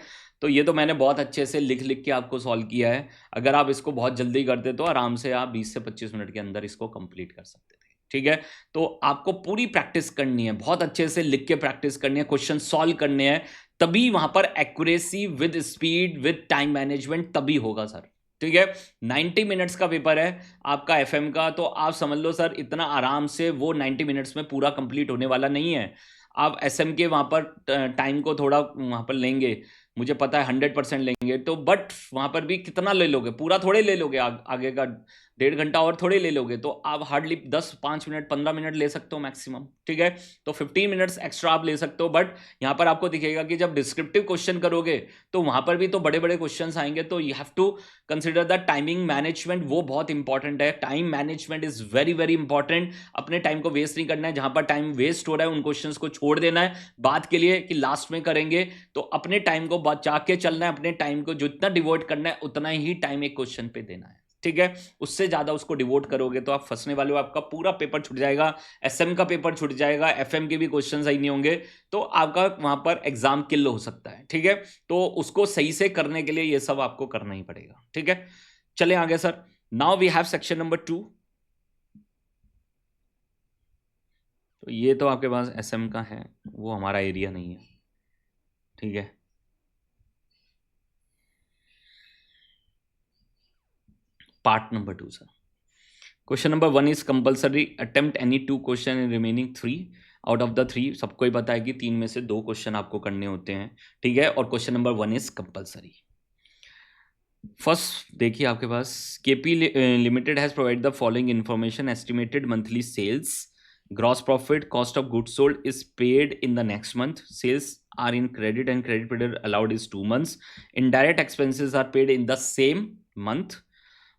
तो ये तो मैंने बहुत अच्छे से लिख लिख के आपको सॉल्व किया है। अगर आप इसको बहुत जल्दी करते तो आराम से आप 20 से 25 मिनट के अंदर इसको कंप्लीट कर सकते थे। ठीक है, तो आपको पूरी प्रैक्टिस करनी है, बहुत अच्छे से लिख के प्रैक्टिस करनी है, क्वेश्चन सॉल्व करने हैं, तभी वहां पर accuracy with speed with time management तभी होगा सर। ठीक है, 90 मिनट्स का पेपर है आपका एफएम का, तो आप समझ लो सर इतना आराम से वो 90 मिनट्स में पूरा कंप्लीट होने वाला नहीं है। आप एसएम के वहां पर टाइम को थोड़ा वहां पर लेंगे, मुझे पता है 100% लेंगे, तो बट वहां पर भी कितना ले लोगे, पूरा थोड़े ले लोगे, आगे का 1.5 घंटा और थोड़े ले लोगे, तो आप हार्डली 10 5 मिनट 15 मिनट ले सकते हो मैक्सिमम। ठीक है, तो 15 मिनट्स एक्स्ट्रा आप ले सकते हो, बट यहाँ पर आपको दिखेगा कि जब डिस्क्रिप्टिव क्वेश्चन करोगे तो वहां पर भी तो बड़े बड़े क्वेश्चन आएंगे, तो you have to consider the timing management, वो बहुत इंपॉर्टेंट है। Time management is very very important. अपने टाइम को वेस्ट नहीं करना है, जहां पर टाइम वेस्ट हो रहा है उन क्वेश्चन को छोड़ देना है बात के लिए कि लास्ट में करेंगे, तो अपने टाइम को बचा के चलना है, अपने टाइम को जितना डिवोट करना है उतना ही टाइम एक क्वेश्चन पे देना है। ठीक है, उससे ज्यादा उसको डिवोट करोगे तो आप फंसने वाले हो, आपका पूरा पेपर छूट जाएगा, एसएम का पेपर छूट जाएगा, एफएम के भी क्वेश्चन सही नहीं होंगे, तो आपका वहां पर एग्जाम किल हो सकता है। ठीक है, तो उसको सही से करने के लिए ये सब आपको करना ही पड़ेगा। ठीक है, चले आगे sir. Now we have section number 2। तो ये तो आपके पास एसएम का है, वो हमारा एरिया नहीं है। ठीक है, part number 2 sir. Question number 1 is compulsory attempt any 2 question in remaining 3 out of the 3। सबको ही पता है कि 3 में से 2 क्वेश्चन आपको करने होते हैं। ठीक है, और question number 1 is compulsory. First देखिए आपके पास, KP limited has provide the following information: estimated monthly sales, gross profit, cost of goods sold is paid in the next month, sales are in credit and credit period allowed is 2 months, indirect expenses are paid in the same month,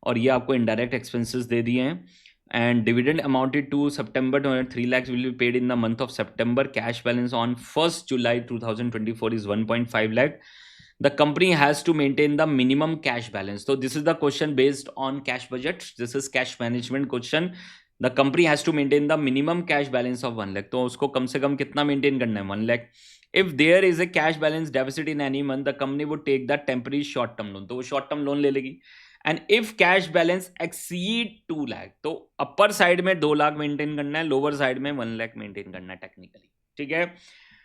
और ये आपको इनडायरेक्ट एक्सपेंसेस दे दिए हैं। And dividend amounted to September 3 lakhs will be paid in the month of September, cash balance on 1st July 2024 is 1.5 lakh, the company has to maintain the minimum cash balance. So this is the question based on cash budget, this is cash management question. The company has to maintain the minimum cash balance of 1 lakh, तो उसको कम से कम कितना मेंटेन करना है, 1 lakh. If there is a cash balance deficit in any month, the company would take the temporary short term loan, तो वो short term loan ले लेगी. And if cash balance exceed 2 lakh, तो अपर साइड में 2 लाख मेंटेन करना है, लोअर साइड में 1 lakh मेंटेन करना है टेक्निकली. ठीक है,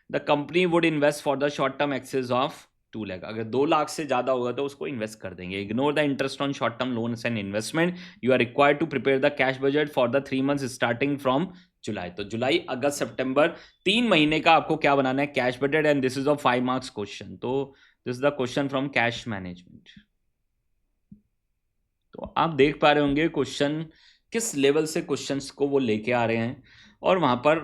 the company would invest for the short term excess of 2 lakh, अगर 2 लाख से ज्यादा होगा तो उसको इन्वेस्ट कर देंगे. Ignore the interest on short term loans and investment, you are required to prepare the cash budget for the 3 months starting from July. तो जुलाई, अगस्त, सितंबर 3 महीने का आपको क्या बनाना है, cash budget. And this is a 5 marks question, तो this is the question from cash management. तो आप देख पा रहे होंगे क्वेश्चन किस लेवल से क्वेश्चंस को वो लेके आ रहे हैं, और वहां पर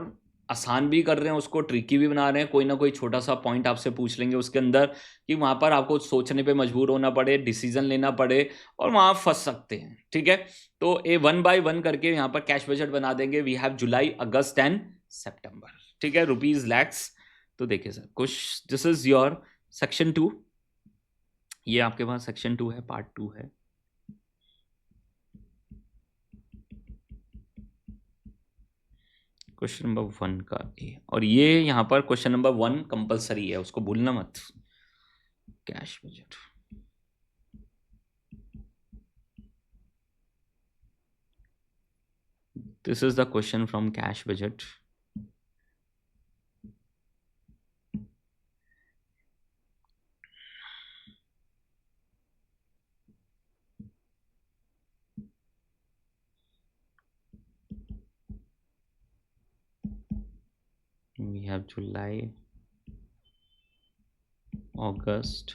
आसान भी कर रहे हैं, उसको ट्रिकी भी बना रहे हैं. कोई ना कोई छोटा सा पॉइंट आपसे पूछ लेंगे उसके अंदर कि वहां पर आपको सोचने पे मजबूर होना पड़े, डिसीजन लेना पड़े, और वहां फंस सकते हैं. ठीक है, तो ए 1 by 1 करके यहाँ पर कैश बजट बना देंगे. We have July, August and September. ठीक है, रुपीज लैक्स. तो देखिए सर, कुछ दिस इज योर सेक्शन 2, ये आपके पास सेक्शन 2 है, पार्ट 2 है. क्वेश्चन नंबर 1 का ए, और ये यहाँ पर क्वेश्चन नंबर 1 कंपलसरी है, उसको भूलना मत. Cash budget, this is the question from cash budget. We have July, August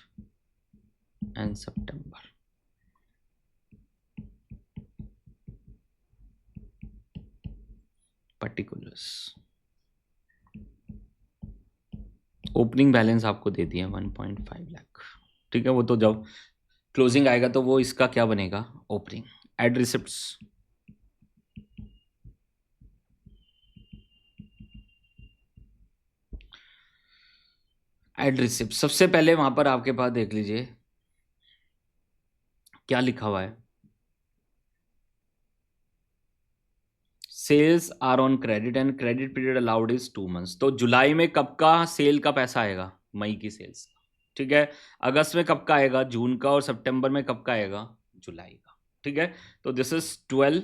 and September. Particulars. Opening balance आपको दे दिया 1.5 लाख. ठीक है, वो तो जब क्लोजिंग आएगा तो वो इसका क्या बनेगा, opening. Add receipts, add receipt. सबसे पहले वहां पर आपके पास देख लीजिए क्या लिखा हुआ है, sales are on credit and credit period allowed is 2 months. तो जुलाई में कब का सेल का पैसा आएगा, मई की सेल्स. ठीक है। अगस्त में कब का आएगा? जून का। और सितंबर में कब का आएगा? जुलाई का। ठीक है। तो दिस इज 12,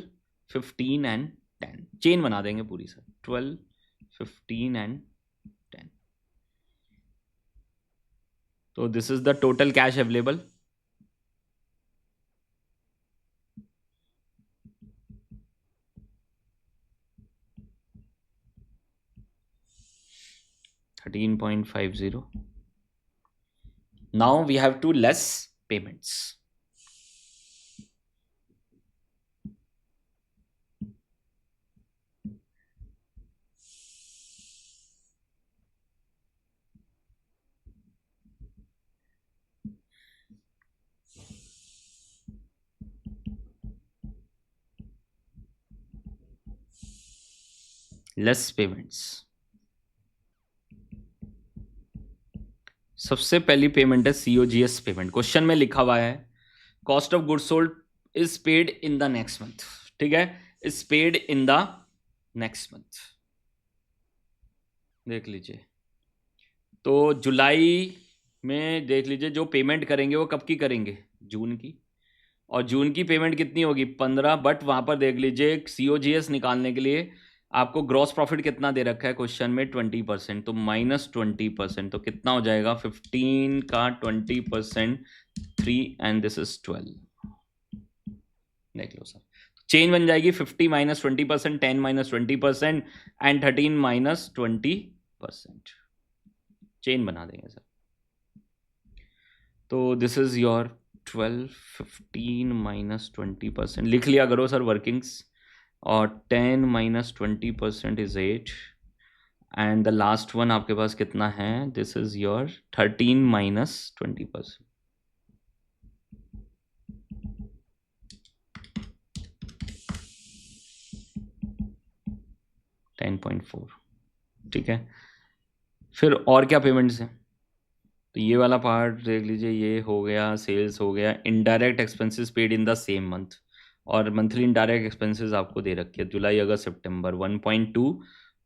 15 एंड 10। चेन बना देंगे पूरी सर, 12, 15 एंड 10। तो this is the total cash available. $13.50. Now we have to less payments. Less payments. सबसे पहली पेमेंट है COGS पेमेंट। क्वेश्चन में लिखा हुआ है cost of goods sold is paid in the next month. ठीक है, is paid in the next month. देख लीजिए, तो जुलाई में देख लीजिए जो पेमेंट करेंगे वो कब की करेंगे? जून की। और जून की पेमेंट कितनी होगी? 15। बट वहां पर देख लीजिए COGS निकालने के लिए आपको ग्रॉस प्रॉफिट कितना दे रखा है क्वेश्चन में? 20%। तो -20%, तो कितना हो जाएगा? 15 का 20%, 3 एंड दिस इज 12। देख लो सर, चेंज बन जाएगी 50 -20%, 10 -20% एंड 13 -20%। चेन बना देंगे सर। तो दिस इज योर 12, 15 -20%। लिख लिया करो सर वर्किंग्स। और 10 -20% is 8 and the last one आपके पास कितना है? This is your 13 -20%। 10.4। ठीक है, फिर और क्या पेमेंट्स हैं? तो ये वाला पार्ट देख लीजिए, ये हो गया, सेल्स हो गया। Indirect expenses paid in the same month, और मंथली इनडायरेक्ट एक्सपेंसेस आपको दे रखे हैं जुलाई अगस्त सितंबर 1.2,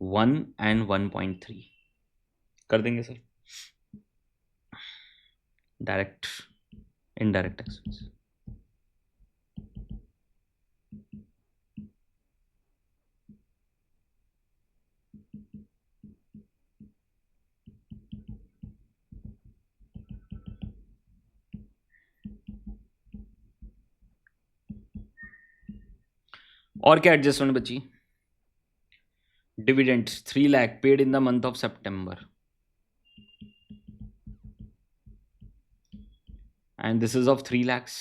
1 एंड 1.3 कर देंगे सर। Direct indirect expense. और क्या एडजस्टमेंट बची? Dividends 3 lakh paid in the month of September and this is of 3 lakhs।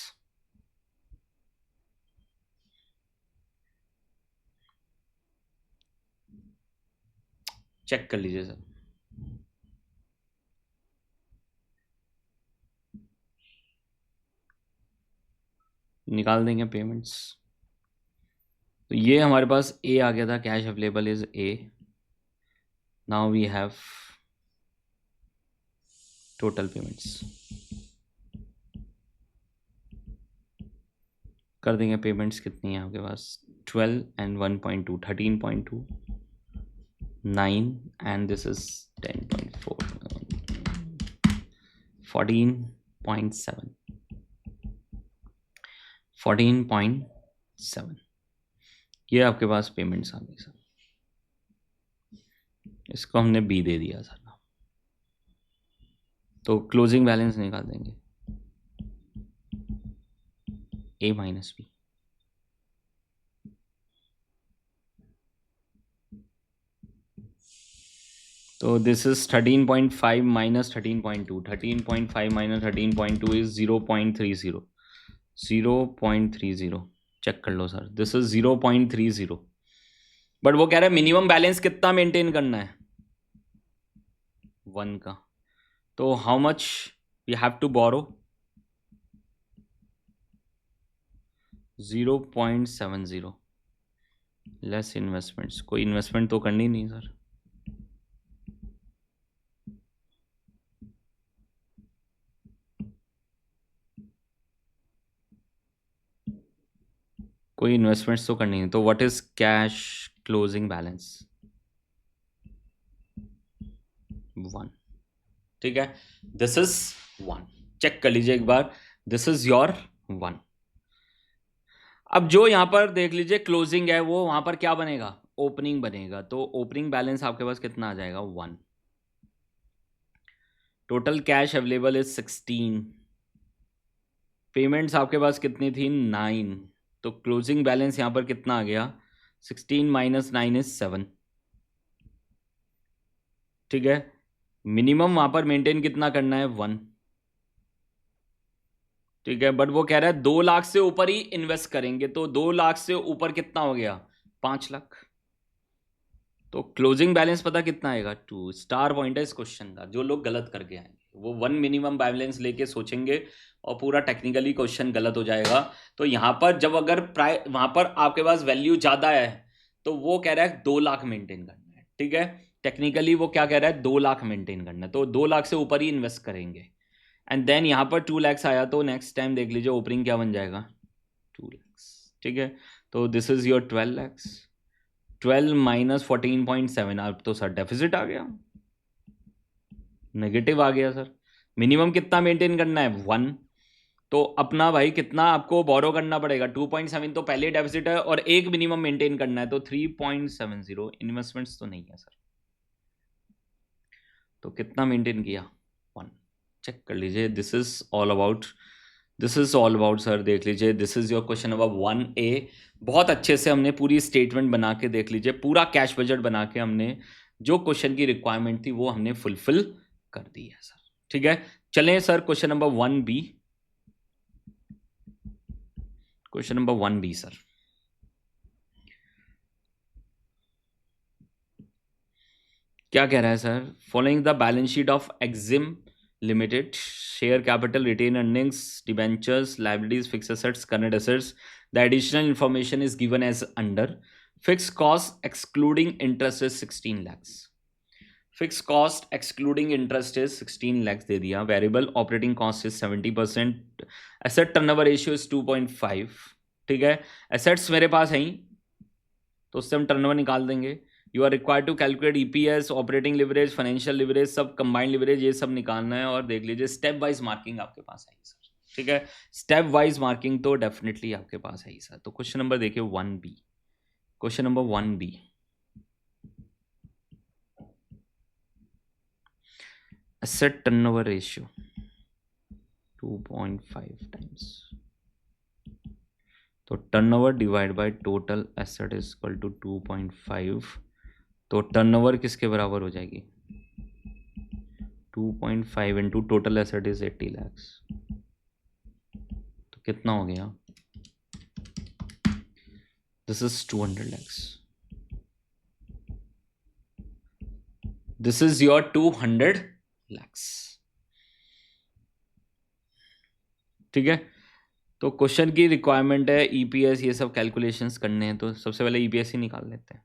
Check कर लीजिए सर। निकाल देंगे पेमेंट्स। तो ये हमारे पास ए आ गया था, cash available is A. Now we have total payments. कर देंगे पेमेंट्स कितनी है आपके पास? 12 एंड 1.2, 13.2, 9 एंड दिस इज 10.4, 14.7, 14.7। ये आपके पास पेमेंट्स आ गई सर। इसको हमने बी दे दिया सर। तो क्लोजिंग बैलेंस निकाल देंगे A माइनस बी। तो this is 13.5 minus 13.2, 13.5 minus 13.2 is 0.30, 0.30। Check कर लो सर, दिस इज 0.30। बट वो कह रहा है मिनिमम बैलेंस कितना मेंटेन करना है? 1 का। तो how much we have to borrow? 0.70। Less investments. कोई इन्वेस्टमेंट तो करनी नहीं सर। कोई इन्वेस्टमेंट्स तो करनी है। तो what is cash closing balance? 1। ठीक है, दिस इज 1। चेक कर लीजिए एक बार, दिस इज योर 1। अब जो यहां पर देख लीजिए क्लोजिंग है वो वहां पर क्या बनेगा, ओपनिंग बनेगा। तो ओपनिंग बैलेंस आपके पास कितना आ जाएगा, 1। Total cash available is 16। Payments आपके पास कितनी थी, 9। तो क्लोजिंग बैलेंस यहां पर कितना आ गया, 16 माइनस 9 इज 7। ठीक है, मिनिमम वहां पर मेंटेन कितना करना है, 1। ठीक है, बट वो कह रहा है 2 लाख से ऊपर ही इन्वेस्ट करेंगे, तो 2 लाख से ऊपर कितना हो गया, 5 लाख। तो क्लोजिंग बैलेंस पता कितना आएगा, 2। स्टार पॉइंट है इस क्वेश्चन का, जो लोग गलत करके आएंगे वो 1 मिनिमम बैलेंस लेके सोचेंगे और पूरा टेक्निकली क्वेश्चन गलत हो जाएगा। तो यहां पर जब अगर वहां पर आपके पास वैल्यू ज्यादा है तो वो कह रहा है 2 लाख मेंटेन करना है। ठीक है, टेक्निकली वो क्या कह रहा है, 2 लाख मेंटेन करना है, तो 2 लाख से ऊपर ही इन्वेस्ट करेंगे। एंड देन यहां पर 2 लैक्स आया, तो नेक्स्ट टाइम देख लीजिए ओपनिंग क्या बन जाएगा, 2 लैक्स। ठीक है, तो this is your 12 lakhs. 12 minus 14.7, अब तो सर डेफिसिट आ गया, नेगेटिव आ गया सर। मिनिमम कितना मेंटेन करना है, 1। तो अपना भाई कितना आपको बोरो करना पड़ेगा, 2.7 तो पहले डेफिसिट है और एक मिनिमम मेंटेन करना है, तो 3.70। इन्वेस्टमेंट्स तो नहीं है सर, तो कितना मेंटेन किया, 1। चेक कर लीजिए, this is all about sir. देख लीजिए, this is your question number 1A। बहुत अच्छे से हमने पूरी स्टेटमेंट बना के, देख लीजिए पूरा कैश बजट बना के हमने जो क्वेश्चन की रिक्वायरमेंट थी वो हमने फुलफिल कर दी है सर। ठीक है, चलें sir question number 1B। Question number 1B sir, क्या कह रहा है sir, following the balance sheet of Exim limited, share capital, retained earnings, debentures, liabilities, fixed assets, current assets, the additional information is given as under. Fixed cost excluding interest is 16 lakhs. Fixed cost excluding interest is 16 lakhs दे दिया। Variable operating cost is 70%। Asset turnover ratio is 2.5। ठीक है, एसेट्स मेरे पास हैं ही, तो उससे हम टर्नओवर निकाल देंगे। You are required to calculate EPS, operating leverage, financial leverage, सब कंबाइंड लिवरेज, ये सब निकालना है। और देख लीजिए स्टेप वाइज मार्किंग आपके पास है सर। ठीक है, स्टेप वाइज मार्किंग तो डेफिनेटली आपके पास है ही सर। तो क्वेश्चन नंबर देखिए 1B। Question number 1B, asset turnover ratio 2.5 times, तो turnover divide by total asset is equal to 2.5। तो टर्नओवर किसके बराबर हो जाएगी, 2.5 into total asset is 80 lakhs, तो कितना हो गया, this is 200 lakhs. This is your 200 lakhs. ठीक है, तो क्वेश्चन की रिक्वायरमेंट है ईपीएस, ये सब कैलकुलेशंस करने हैं, तो सबसे पहले ईपीएस ही निकाल लेते हैं।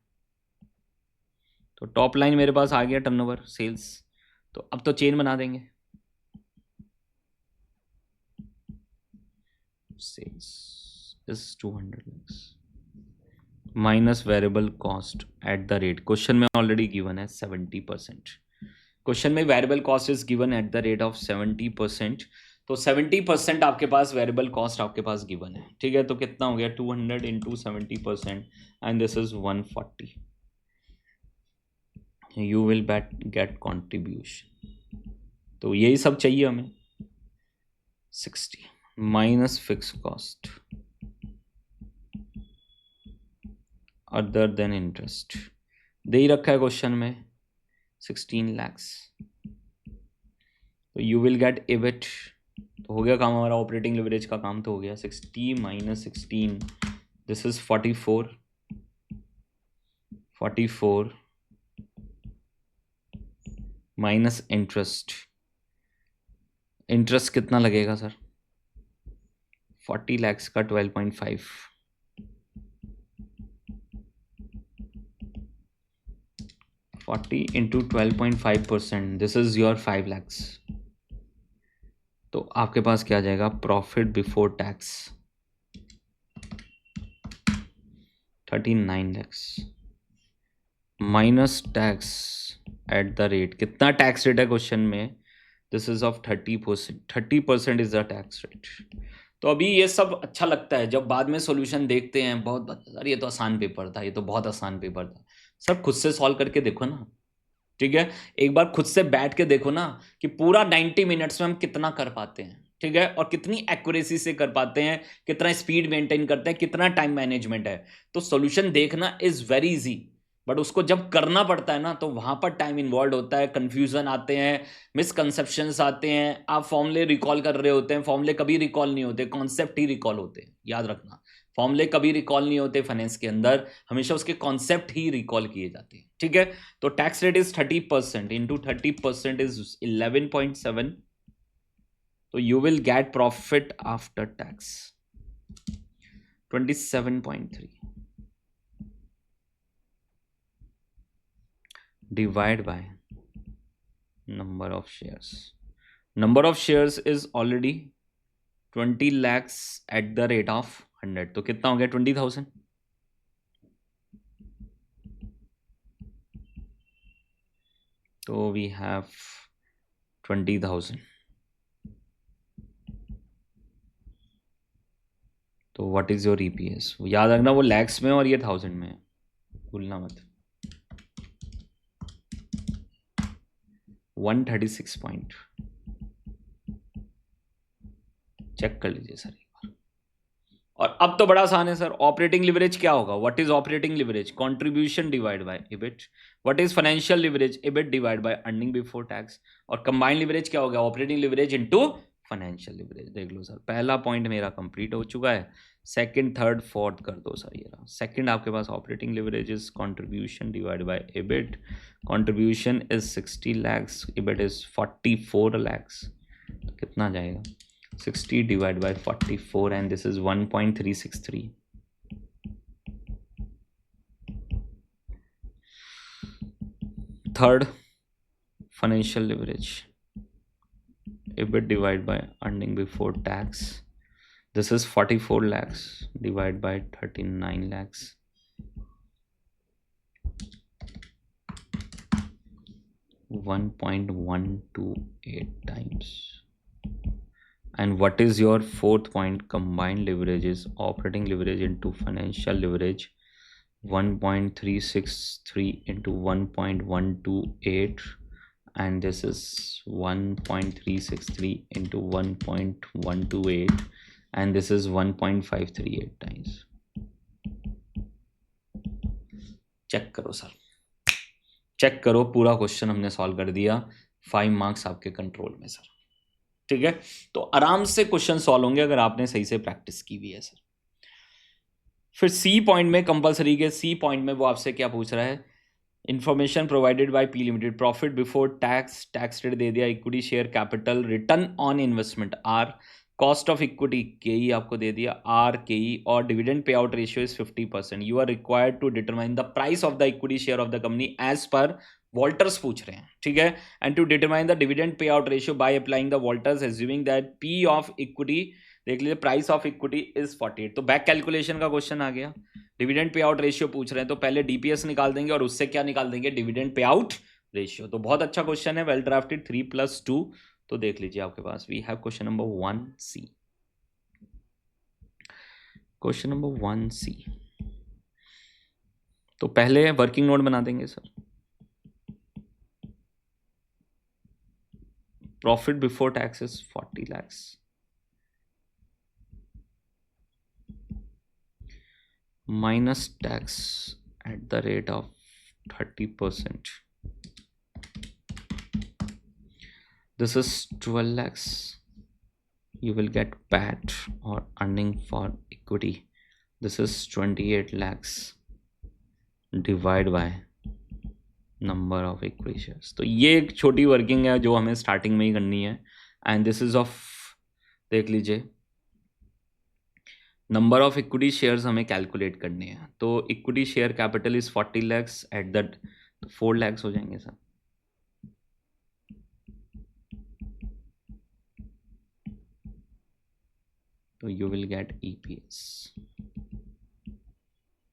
तो टॉप लाइन मेरे पास आ गया टर्नओवर सेल्स, तो अब तो चेन बना देंगे। Sales is 200 lakhs minus variable cost at the rate, question में ऑलरेडी गिवन है 70%। क्वेश्चन में variable cost is given at the rate of 70%। तो 70% आपके पास वेरिएबल कॉस्ट आपके पास गिवन है। ठीक है, तो कितना हो गया, 200 into 70%, and this is 140। You will get contribution, तो यही सब चाहिए हमें। 60 minus fixed cost other than interest, दे ही रखा है क्वेश्चन में 16 लैक्स। तो यू विल गेट एबिट, तो हो गया काम हमारा, ऑपरेटिंग लिवरेज का काम तो हो गया। 60 minus 16, this is 44 minus interest. Interest कितना लगेगा सर, 40 लैक्स का 12.5, 40 into 12.5%, this is your 5 lakhs. तो आपके पास क्या आ जाएगा, profit before tax 39 lakhs minus tax at the rate, कितना टैक्स रेट है क्वेश्चन में, this is of 30%. 30% is the tax rate. तो अभी ये सब अच्छा लगता है जब बाद में सॉल्यूशन देखते हैं, बहुत सर ये तो आसान पेपर था, ये तो बहुत आसान पेपर था. सर खुद से सॉल्व करके देखो ना. ठीक है, एक बार खुद से बैठ के देखो ना कि पूरा 90 मिनट्स में हम कितना कर पाते हैं. ठीक है, और कितनी एक्यूरेसी से कर पाते हैं, कितना स्पीड मेंटेन करते हैं, कितना टाइम मैनेजमेंट है. तो सॉल्यूशन देखना इज वेरी इजी, बट उसको जब करना पड़ता है ना तो वहां पर टाइम इन्वॉल्व होता है, कंफ्यूजन आते हैं, मिसकंसेप्शंस आते हैं. आप फॉर्मूले रिकॉल कर रहे होते हैं, फॉर्मूले कभी रिकॉल नहीं होते, कॉन्सेप्ट ही रिकॉल होते हैं. याद रखना, फॉर्मूले कभी रिकॉल नहीं होते फाइनेंस के अंदर, हमेशा उसके कॉन्सेप्ट ही रिकॉल किए जाते हैं. ठीक है, तो tax rate is 30% into 30% is 11.7. तो you will gate profit after tax 27.3 divide by number of shares. Number of shares is already 20 lakhs at the rate of 100. तो कितना हो गया 20,000. तो we have 20,000. तो व्हाट इज योर EPS. याद रखना वो लैक्स में और ये 1000 में है, भूलना मत. 136 पॉइंट. चेक कर लीजिए सर एक बार. और अब तो बड़ा आसान है सर. ऑपरेटिंग लिवरेज क्या होगा. What is operating leverage. Contribution divide by EBIT. What is financial leverage. EBIT divide by earning before tax. और कंबाइंड लिवरेज क्या होगा. Operating leverage into financial leverage. देख लो सर, पहला पॉइंट मेरा कंप्लीट हो चुका है. सेकंड थर्ड फोर्थ कर दो सर. ये रहा सेकंड आपके पास. Operating leverage is contribution divide by EBIT. Contribution is 60 lakhs, EBIT is 44 lakhs. तो कितना जाएगा 60 divided by 44 and this is 1.363. Third, financial leverage. EBIT divided by earning before tax. This is 44 lakhs divided by 39 lakhs. 1.128 times. And what is your fourth point. Combined leverage is operating leverage into financial leverage. 1.363 into 1.128 and this is 1.363 into 1.128 and this is 1.538 times. Check करो सर, चेक करो. पूरा क्वेश्चन हमने सॉल्व कर दिया. 5 मार्क्स आपके कंट्रोल में सर. ठीक है, तो आराम से क्वेश्चन सॉल्व होंगे अगर आपने सही से प्रैक्टिस की हुई है सर. फिर सी पॉइंट में कंपलसरी के सी पॉइंट में वो आपसे क्या पूछ रहा है. Information provided by P limited. Profit before tax, tax rate दे दिया. Equity share capital, return on investment R, cost of equity के आपको दे दिया आर के, और डिविडेंड पे out ratio is 50%. You are required to determine the price of the equity share of the company as per Walter's पूछ रहे हैं. ठीक है, and to determine the dividend पे out ratio by applying the Walter's assuming that P of equity, देख लीजिए, प्राइस ऑफ इक्विटी इज 48. तो बैक कैलकुलेशन का क्वेश्चन आ गया. डिविडेंड पे आउट रेशियो पूछ रहे हैं, तो पहले डीपीएस निकाल देंगे और उससे क्या निकाल देंगे, डिविडेंड पे आउट रेशियो. तो बहुत अच्छा क्वेश्चन है, वेल ड्राफ्टेड. 3+2. तो देख लीजिए आपके पास we have question number 1C. Question number 1C. तो पहले वर्किंग नोट बना देंगे sir. Profit before tax is 40 lakhs. Minus tax at the rate of 30%. This is 12 lakhs. You will get PAT or earning for equity. This is 28 lakhs. Divide by number of equity shares. तो ये एक छोटी वर्किंग है जो हमें स्टार्टिंग में ही करनी है. एंड दिस इज ऑफ, देख लीजिए, नंबर ऑफ इक्विटी शेयर्स हमें कैलकुलेट करने हैं. तो equity share capital is 40 lakhs at the 4 lakhs हो जाएंगे सर. तो यू विल गेट EPS.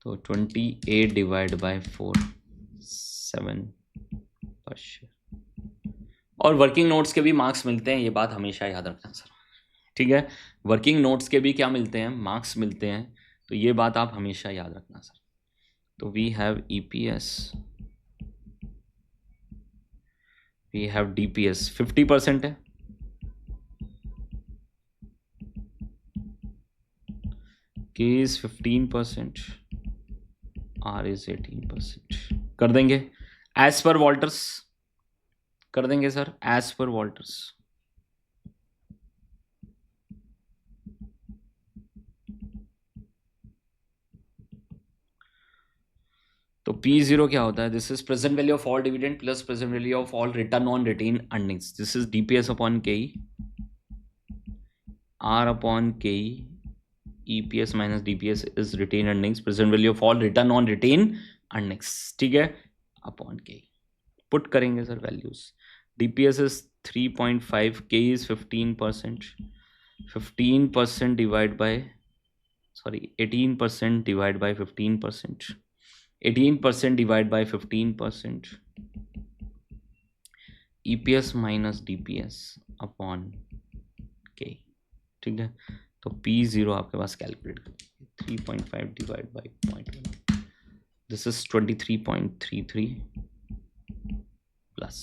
तो 28 डिवाइड बाय 4, 7 पर शेयर. और वर्किंग नोट्स के भी मार्क्स मिलते हैं, ये बात हमेशा याद रखना सर, ठीक है। वर्किंग नोट्स के भी क्या मिलते हैं, मार्क्स मिलते हैं, तो ये बात आप हमेशा याद रखना सर। तो we have EPS, we have DPS 50% है, K is 15%, R is 18%। कर देंगे एज पर वॉल्टर्स, कर देंगे सर एज पर वॉल्टर्स। तो P0 क्या होता है, this is present value of all dividend plus present value of all return on retained earnings, this is DPS upon KE, R upon KE, EPS minus DPS is retained earnings, present value of all return on retained earnings, ठीक है, अपॉन KE। पुट करेंगे sir values, DPS is 3.5, K is 15%, 15% divide by, sorry 18% divide by 15%, 18% divide by 15%, EPS minus DPS upon K, ठीक है। तो P0 आपके पास कैलकुलेट करेंगे, 3.5 divide by 0.1, this is 23.33 plus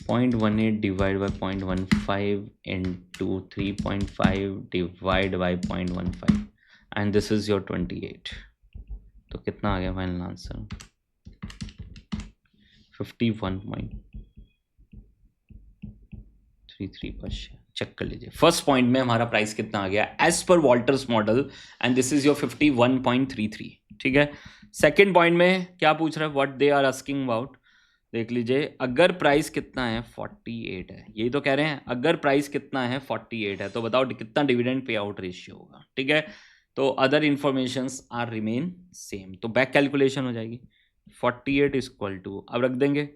0.18 divide by 0.15 into 3.5 divide by 0.15 and this is your 28। तो कितना आ गया फाइनल आंसर, 51.33 पर शेयर। चेक कर लीजिए, फर्स्ट पॉइंट में हमारा प्राइस कितना आ गया as per Walter's model, and this is your 51.33, ठीक है। सेकेंड पॉइंट में क्या पूछ रहा है, what they are asking about, देख लीजिए, अगर प्राइस कितना है 48 है, यही तो कह रहे हैं, अगर प्राइस कितना है 48 है तो बताओ कितना डिविडेंड पे आउट रेशियो होगा, ठीक है। तो other informations are remain same, तो बैक कैलकुलेशन हो जाएगी, 48 इक्वल टू, अब रख देंगे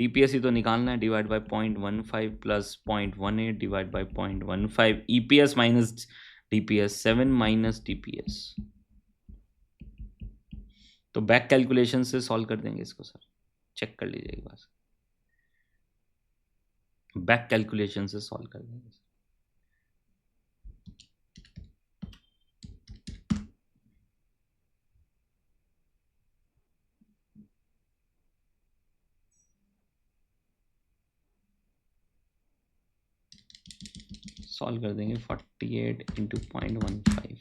DPS ही तो निकालना है, divide bye 0.15 plus 0.18 divide by 0.15, EPS minus DPS 7 minus DPS, तो बैक कैलकुलेशन से सॉल्व कर देंगे इसको सर, चेक कर लीजिए एक बार, बैक कैलकुलेशन से सॉल्व कर देंगे, सॉल्व कर देंगे 48 इंटू 0.15,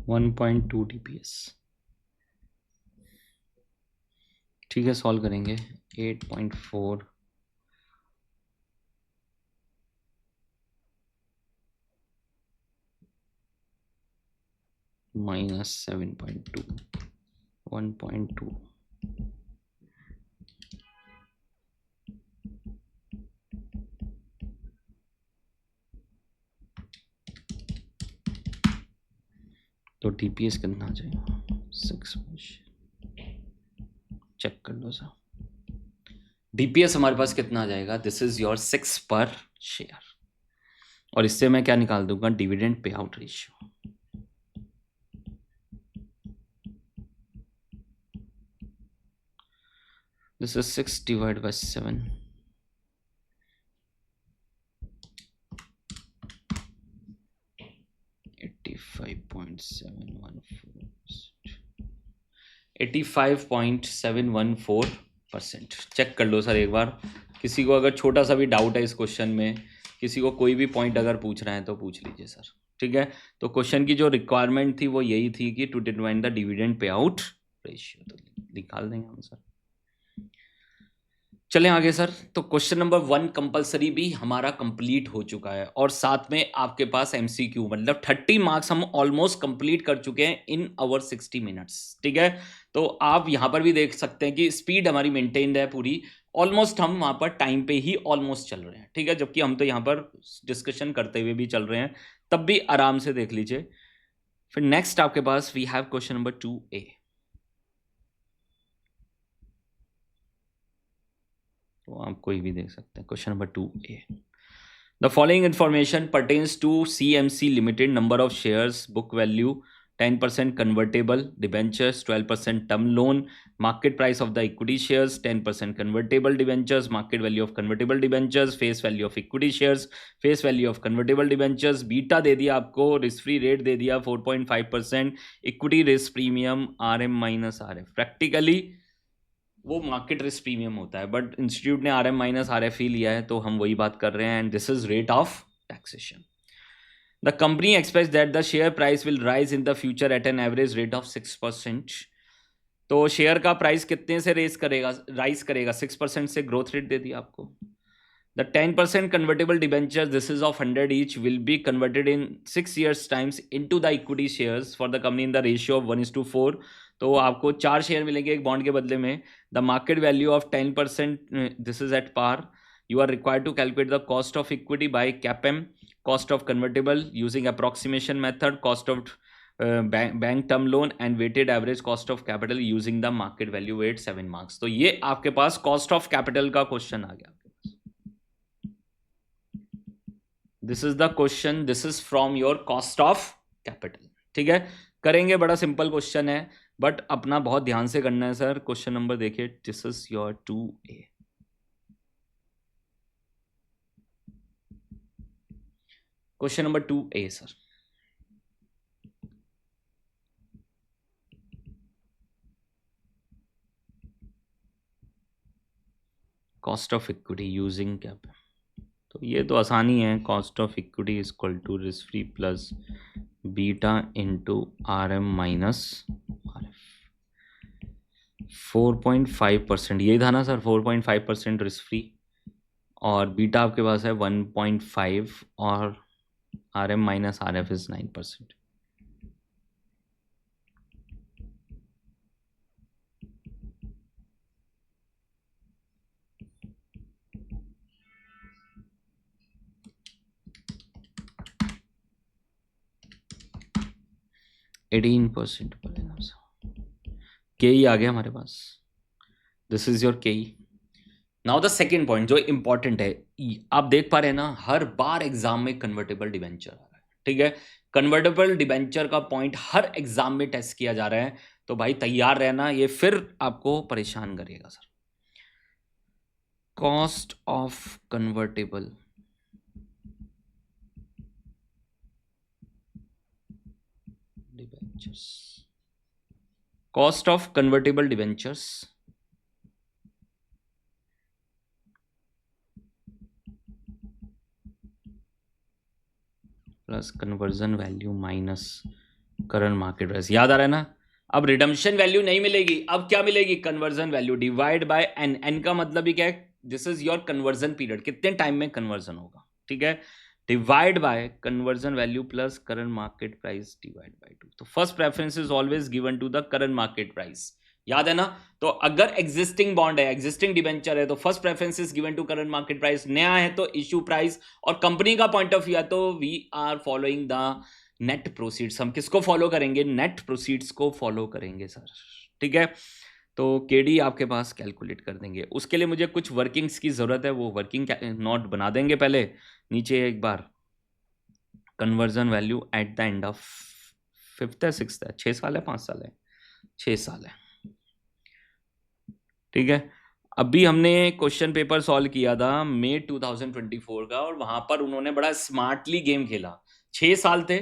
$1.2 DPS, ठीक है। सॉल्व करेंगे 8.4 माइनस 7.2, 1.2, तो DPS कितना आ जाएगा 6, चेक कर लो सर, DPS हमारे पास कितना आ जाएगा, दिस इज योर 6 पर शेयर, और इससे मैं क्या निकाल दूंगा, डिविडेंड पे out ratio, this is 6 divide by 7, 85.714%, check कर लो सर एक बार, किसी को अगर छोटा सा भी डाउट है इस क्वेश्चन में, किसी को कोई भी पॉइंट अगर पूछ रहे हैं तो पूछ लीजिए सर, ठीक है। तो क्वेश्चन की जो रिक्वायरमेंट थी वो यही थी कि टू डिटरमाइन द डिविडेंड पे आउट रेशियो, तो निकाल देंगे हम सर। चलें आगे सर। तो क्वेश्चन नंबर 1 कंपलसरी भी हमारा कंप्लीट हो चुका है और साथ में आपके पास एमसीक्यू, मतलब 30 मार्क्स हम ऑलमोस्ट कंप्लीट कर चुके हैं इन आवर 60 मिनट्स। ठीक है, तो आप यहाँ पर भी देख सकते हैं कि स्पीड हमारी मेंटेन्ड है पूरी, ऑलमोस्ट हम वहाँ पर टाइम पे ही ऑलमोस्ट चल रहे हैं। ठीक है, जबकि हम तो यहाँ पर डिस्कशन करते हुए भी चल रहे हैं, तब भी आराम से देख लीजिए। फिर नेक्स्ट आपके पास we have question number 2A। तो आप कोई भी देख सकते हैं। क्वेश्चन नंबर 2A, द फॉलोइंग इंफॉर्मेशन pertains to CMC Limited, number of shares, book value, 10% convertible debentures, 12% term loan, market price of the equity shares, 10% convertible debentures, market value of convertible debentures, face value of equity shares, face value of convertible debentures, beta दे दिया आपको, रिस्क फ्री रेट दे दिया 4.5%, equity risk premium RM minus RF। Practically वो मार्केट रिस्क प्रीमियम होता है, बट इंस्टीट्यूट ने RM माइनस RF ही लिया है, तो हम वही बात कर रहे हैं। And this is rate of taxation. The company expects that the share price will rise in the future at an average rate of 6%। तो शेयर का प्राइस कितने से राइज करेगा 6% से, ग्रोथ रेट दे दिया आपको। The 10% convertible debentures, this is of 100 each, will be converted in 6 years times into the equity shares for the company in the ratio of 1:4। तो आपको 4 शेयर मिलेंगे एक बॉन्ड के बदले में। The market value of 10%, this is at par. You are required to calculate the cost of equity by CAPM, cost of convertible using approximation method, cost of bank term loan and weighted average cost of capital using the market value weight 7 marks. तो ये आपके पास कॉस्ट ऑफ कैपिटल का क्वेश्चन आ गया। This is the question, this is from your cost of capital. ठीक है, करेंगे, बड़ा सिंपल क्वेश्चन है, बट अपना बहुत ध्यान से करना है सर। क्वेश्चन नंबर देखिए, this is your 2A। Question number 2A sir. Cost of equity using CAP, तो ये तो आसानी है। Cost of equity is equal to risk free plus beta into RM minus RF। 4.5%, यही था ना सर, 4.5% रिस्क फ्री, और बीटा आपके पास है 1.5, और RM minus RF is 9%। %, Per annum के ई आ गया हमारे पास। दिस इज योर के ई। नाउ द सेकेंड पॉइंट जो इंपॉर्टेंट है, आप देख पा रहे हैं ना, हर बार एग्जाम में कन्वर्टेबल डिबेंचर आ रहा है। ठीक है, कन्वर्टेबल डिबेंचर का पॉइंट हर एग्जाम में टेस्ट किया जा रहा है, तो भाई तैयार रहना, ये फिर आपको परेशान करेगा sir. Cost of convertible debentures, cost of convertible debentures plus conversion value minus current market price. याद आ रहा है ना, अब रिडम्पशन वैल्यू नहीं मिलेगी, अब क्या मिलेगी, conversion value divide by N. N का मतलब ही क्या है, this is your conversion period, कितने टाइम में कन्वर्जन होगा। ठीक है, divide by conversion value plus current market price divide by 2। तो first preference is always given to the current market price, याद है ना। तो अगर एग्जिस्टिंग बॉन्ड है, एग्जिस्टिंग डिबेंचर है, तो first preference is given to current market price. नया है तो इश्यू प्राइस, और कंपनी का पॉइंट ऑफ व्यू है तो we are following the net proceeds. हम किसको फॉलो करेंगे, नेट प्रोसीड्स को फॉलो करेंगे सर। ठीक है, तो केडी आपके पास कैलकुलेट कर देंगे। उसके लिए मुझे कुछ वर्किंग्स की जरूरत है, वो वर्किंग नोट बना देंगे पहले नीचे एक बार। Conversion value at the end of 5th है 6th है, 6 साल है 5 साल है, 6 साल है। ठीक है, अभी हमने क्वेश्चन पेपर सॉल्व किया था मई 2024 का, और वहां पर उन्होंने बड़ा स्मार्टली गेम खेला। 6 साल थे,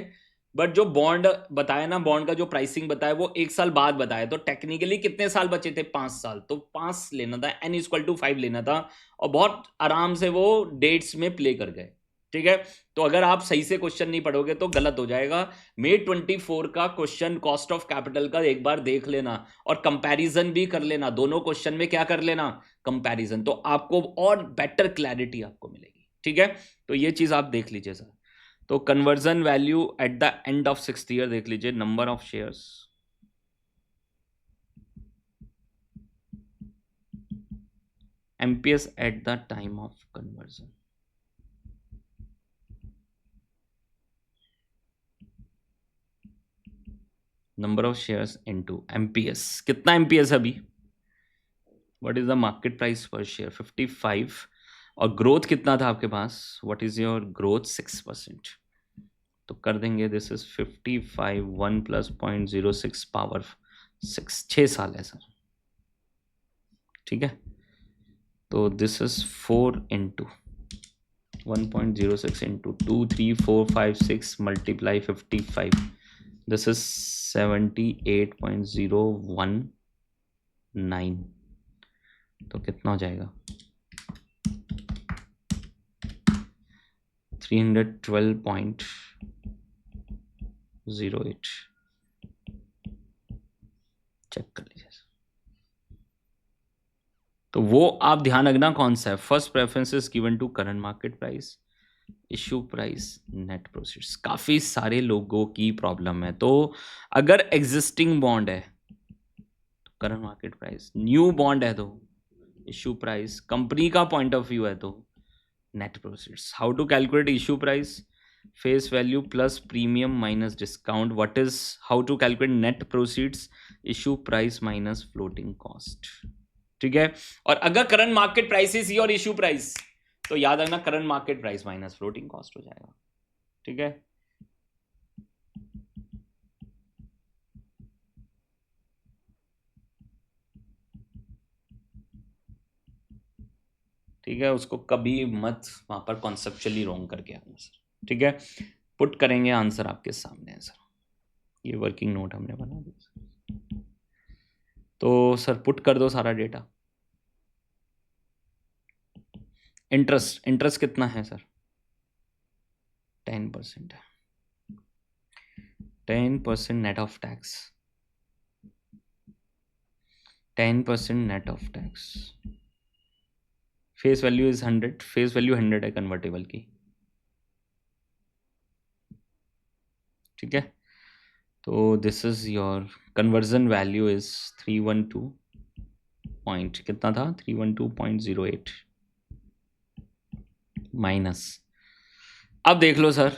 बट जो बॉन्ड बताया ना, बॉन्ड का जो प्राइसिंग बताया वो 1 साल बाद बताया, तो टेक्निकली कितने साल बचे थे, 5 साल। तो 5 लेना था, n = 5 लेना था, और बहुत आराम से वो डेट्स में प्ले कर गए। ठीक है, तो अगर आप सही से क्वेश्चन नहीं पढ़ोगे तो गलत हो जाएगा। May 24 का क्वेश्चन कॉस्ट ऑफ कैपिटल का एक बार देख लेना और कंपैरिजन भी कर लेना, दोनों क्वेश्चन में क्या कर लेना, कंपैरिजन, तो आपको और बेटर क्लैरिटी आपको मिलेगी। ठीक है, तो ये चीज आप देख लीजिए सर। तो conversion value at the end of 6th year देख लीजिए, number of shares, MPS at the time of conversion, number of shares into MPS, कितना MPS अभी, what is the market price पर शेयर 55, और ग्रोथ कितना था आपके पास, व्हाट इज योर ग्रोथ 6%, तो कर देंगे दिस इज 55, 1 प्लस 0.06 पावर 6, 6 साल है सर। ठीक है, तो this is 4 into 1.06 into 2 3 4 5 6 multiply 55, this is 78.019, तो कितना हो जाएगा 312.08, चेक कर लीजिए। तो वो आप ध्यान रखना कौन सा है, first preference is given to current market price, issue price, net proceeds. काफी सारे लोगों की प्रॉब्लम है, तो अगर एग्जिस्टिंग बॉन्ड है तो current market price, new bond है तो इशू प्राइस, कंपनी का पॉइंट ऑफ व्यू है तो net proceeds. How to calculate issue price, face value plus premium minus discount, what is, how to calculate net proceeds, issue price minus floating cost. ठीक है, और अगर current market price is your issue price तो याद रखना current market price minus floating cost हो जाएगा। ठीक है, ठीक है, उसको कभी मत वहां पर कॉन्सेप्चुअली रॉन्ग करके आना सर। ठीक है, पुट करेंगे, आंसर आपके सामने है सर, ये वर्किंग नोट हमने बना दिया। तो सर पुट कर दो सारा डेटा। इंटरेस्ट, इंटरेस्ट कितना है सर, 10% है, 10% net of tax, 10% net of tax, face value is 100, face value 100 है कन्वर्टेबल की। ठीक है, तो this is your conversion value is 312 point, कितना था 312.08 माइनस, अब देख लो सर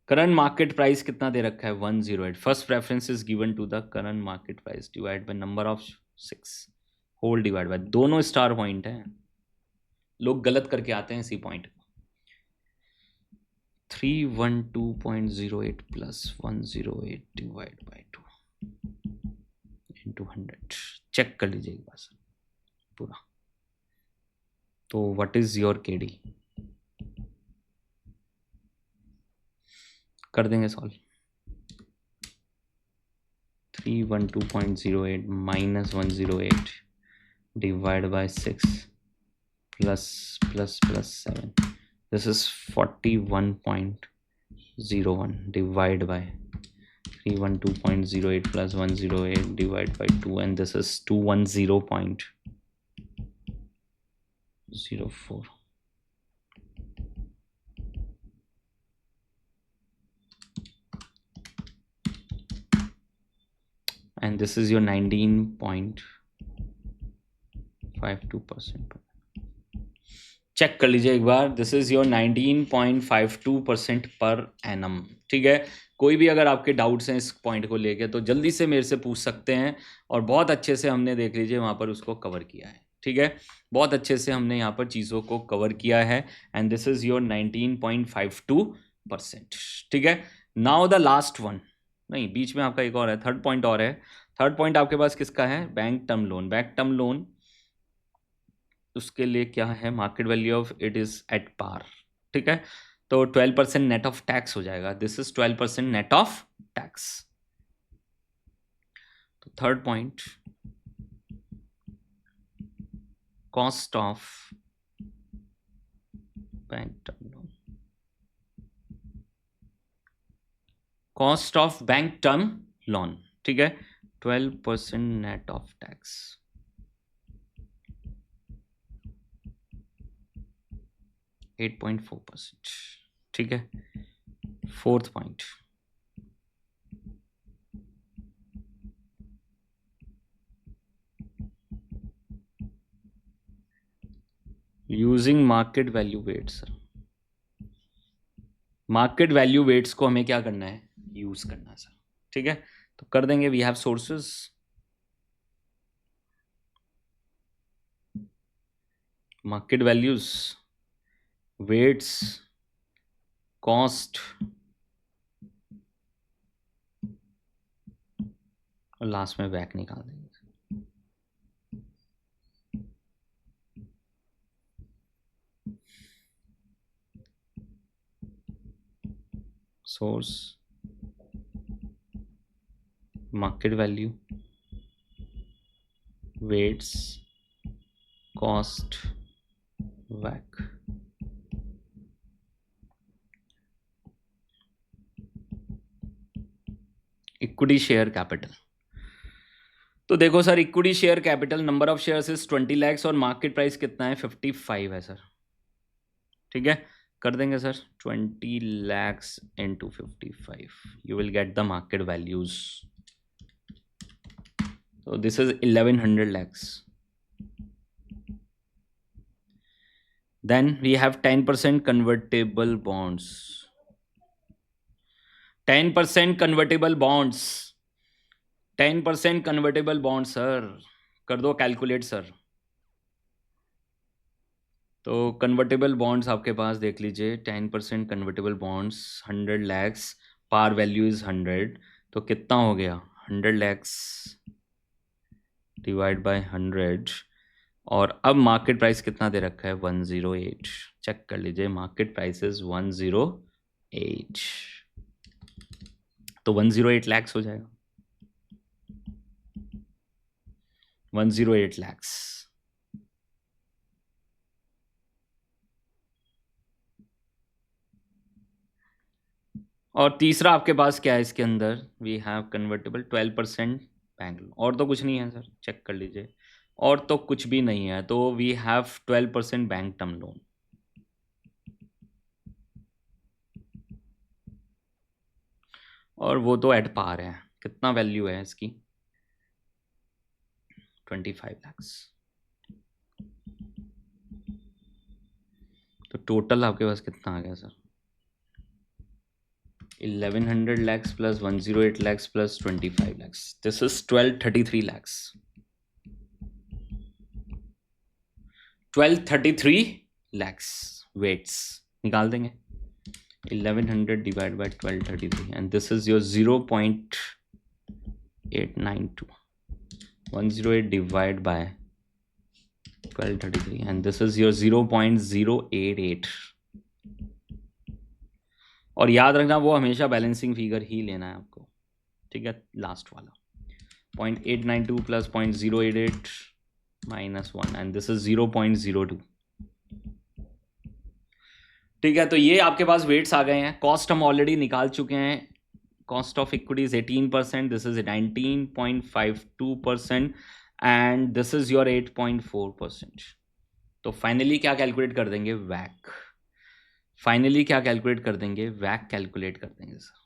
करंट मार्केट प्राइस कितना दे रखा है 108, first preference is given to the current market price divide by number of 6 whole divide by, दोनों स्टार पॉइंट है, लोग गलत करके आते हैं इसी पॉइंट को। 312.08 plus 108 divide by 2 into 100, check कर लीजिए एक बार सर पूरा। तो व्हाट इज योर KD, कर देंगे solve, 312.08 minus 108 divide bye 6 plus 7, this is 41.01 divide by 312.08 plus 108 divide by 2, and this is 210.04. And this is your 19.52%. Check कर लीजिए एक बार, this is your 19.52% per annum. ठीक है, कोई भी अगर आपके डाउट्स हैं इस पॉइंट को लेके तो जल्दी से मेरे से पूछ सकते हैं, और बहुत अच्छे से हमने देख लीजिए वहाँ पर उसको कवर किया है। ठीक है, बहुत अच्छे से हमने यहाँ पर चीज़ों को कवर किया है, एंड दिस इज योर 19.52%। ठीक है, नाउ द लास्ट वन, नहीं बीच में आपका एक और है, थर्ड पॉइंट और है। थर्ड पॉइंट आपके पास किसका है, bank term loan. Bank term loan उसके लिए क्या है, market value of it is at par. ठीक है, तो 12% नेट ऑफ टैक्स हो जाएगा, this is 12% net of tax. तो third point, cost of bank term loan cost of bank term loan, ठीक है, 12% नेट ऑफ टैक्स, 8.4%, ठीक है। Fourth point, using market value weight. Sir market value weights को हमें क्या करना है, यूज करना है सर, ठीक है। तो कर देंगे, we have sources, market values, weights, cost और लास्ट में वैक निकाल देंगे। Source, market value, weights, cost, वैक। इक्विटी शेयर कैपिटल, तो देखो sir, equity share capital number of shares is 20 lakhs और मार्केट प्राइस कितना है, 55 है सर, ठीक है। कर देंगे sir, 20 lakhs into 55, you will get the market values. So this is 1100 lakhs. Then we have 10% convertible bonds. 10% convertible bonds. 10% convertible bonds sir, कर दो कैलकुलेट सर। तो कन्वर्टेबल बॉन्ड्स आपके पास देख लीजिए, 10% convertible bonds, 100 lakhs, par value is 100, तो कितना हो गया, 100 lakhs डिवाइड बाय 100, और अब मार्केट प्राइस कितना दे रखा है, 108, चेक कर लीजिए, मार्केट प्राइस इज 108, तो 108 lakhs हो जाएगा, 108 lakhs। और तीसरा आपके पास क्या है इसके अंदर, we have convertible 12% bank loan, और तो कुछ नहीं है सर, चेक कर लीजिए, और तो कुछ भी नहीं है, तो we have 12% bank term loan. और वो तो एट पार है, कितना वैल्यू है इसकी, 25 lakhs। तो टोटल आपके पास कितना आ गया sir, 1100 lakhs plus 108 lakhs plus 25 lakhs, this is 1233 lakhs, 1233 lakhs weights निकाल देंगे, 1100 divided by 1233, and this is your 0.892, 108 divided by 1233, and this is your 0.088। और याद रखना, वो हमेशा बैलेंसिंग फिगर ही लेना है आपको, ठीक है, लास्ट वाला 0.892 plus 0.088 minus 1, and this is 0.02, ठीक है। तो ये आपके पास वेट्स आ गए हैं, कॉस्ट हम ऑलरेडी निकाल चुके हैं, cost of equity is 18%, this is 19.52%, and this is your 8.4%। तो फाइनली क्या कैलकुलेट कर देंगे, वैक, फाइनली क्या कैलकुलेट कर देंगे, वैक कैलकुलेट कर देंगे सर।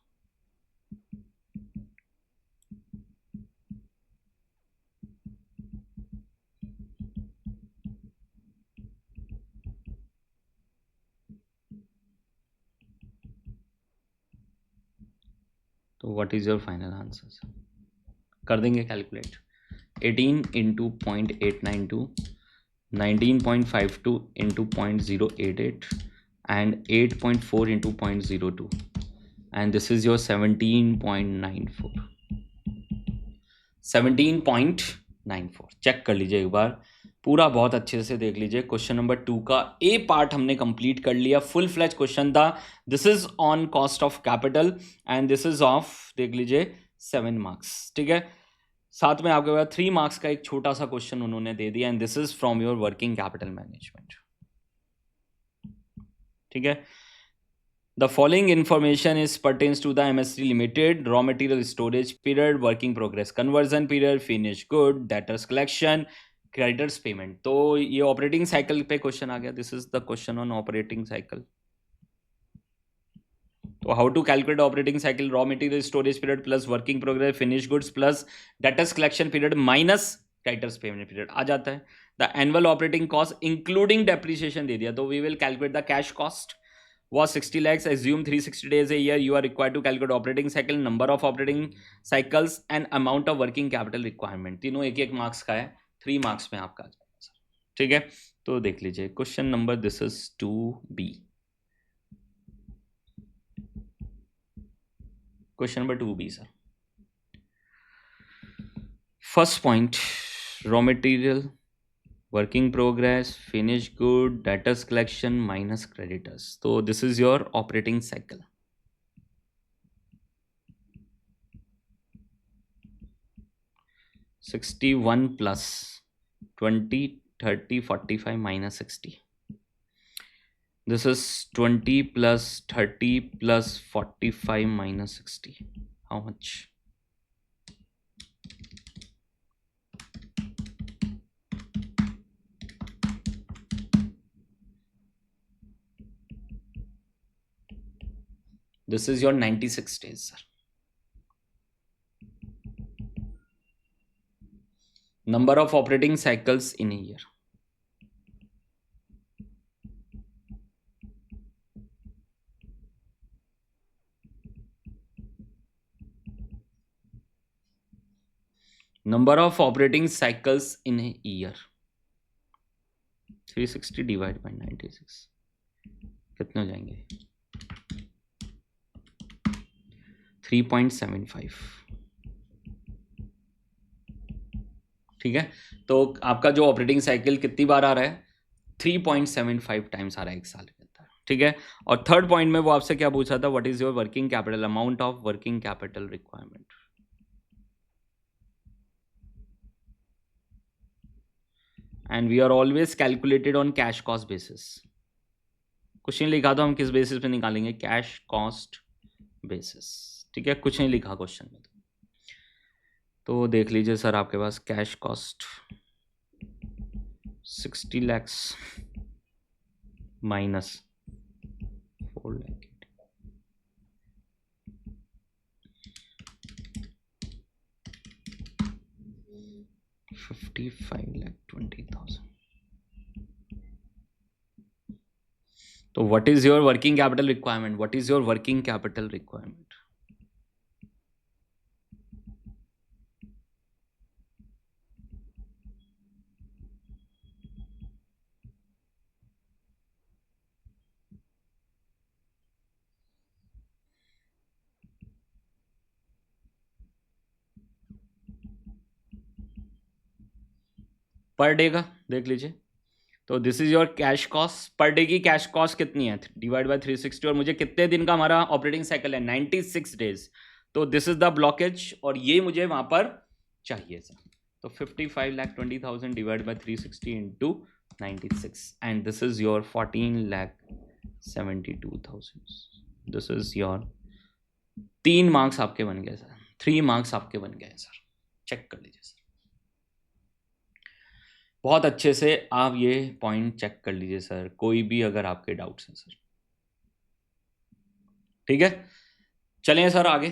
तो what is your final answer sir, कर देंगे calculate, 18 into 0.892, 19.52 into 0.088 and 8.4 into 0.02, and this is your 17.94, 17.94। Check कर लीजिए एक बार पूरा, बहुत अच्छे से देख लीजिए। क्वेश्चन नंबर 2 का ए पार्ट हमने कंप्लीट कर लिया, फुल फ्लैज क्वेश्चन था। This is on cost of capital and this is of, देख लीजिए, 7 मार्क्स, ठीक है। साथ में आपके पास 3 मार्क्स का एक छोटा सा क्वेश्चन उन्होंने दे दिया, and this is from your working capital management, ठीक है। The following information is pertains to the MSC Limited raw material storage period, working progress conversion period, finished good, debtors collection, creditors payment. तो ये ऑपरेटिंग साइकिल पे क्वेश्चन आ गया. This is the question on operating cycle. तो how to calculate operating cycle, raw material storage period plus working progress finish goods plus debtors collection period minus creditors payment period आ जाता है. The annual operating cost including depreciation दे दिया. तो we will calculate the cash cost was 60 lakhs. Assume 360 days a year. You are required to calculate operating cycle, number of operating cycles and amount of working capital requirement. तीनों एक एक मार्क्स का है. 3 मार्क्स में आपका आ जाएगा सर. ठीक है, तो देख लीजिए question number, this is 2B. Question number 2B sir. First point, raw material, working progress, finished good, debtors collection minus creditors. So this is your operating cycle. $61 plus 20, 30, 45 minus 60. This is 20 plus 30 plus 45 minus 60. How much? This is your 96 days, sir. Number of operating cycles in a year. Number of operating cycles in a year. 360 divided by 96. कितने हो जाएंगे? 3.75. ठीक है, तो आपका जो ऑपरेटिंग साइकिल कितनी बार आ रहा है? 3.75 टाइम्स आ रहा है एक साल के अंदर. ठीक है, और थर्ड पॉइंट में वो आपसे क्या पूछा था? What is your working capital, amount of working capital requirement. And we are always calculated on cash cost basis. Question लिखा तो हम किस बेसिस पे निकालेंगे? Cash cost basis. ठीक है, कुछ नहीं लिखा क्वेश्चन में. तो देख लीजिए सर, आपके पास cash cost 60 lakhs minus 4 lakh, 55,20,000. तो what is your working capital requirement? What is your working capital requirement? Per day का देख लीजिए. तो this is your cash cost. Per day की कैश कॉस्ट कितनी है? Divide by 360. और मुझे कितने दिन का हमारा ऑपरेटिंग साइकिल है? 96 डेज. तो दिस इज द ब्लॉकेज, और ये मुझे वहां पर चाहिए सर. तो 55,20,000 divide by 360 into 96, and this is your 14,72,000. This is your 3 marks आपके बन गए सर. 3 मार्क्स आपके बन गए सर. चेक कर लीजिए सर, बहुत अच्छे से आप ये पॉइंट चेक कर लीजिए सर, कोई भी अगर आपके डाउट्स हैं सर. ठीक है, चलें सर आगे.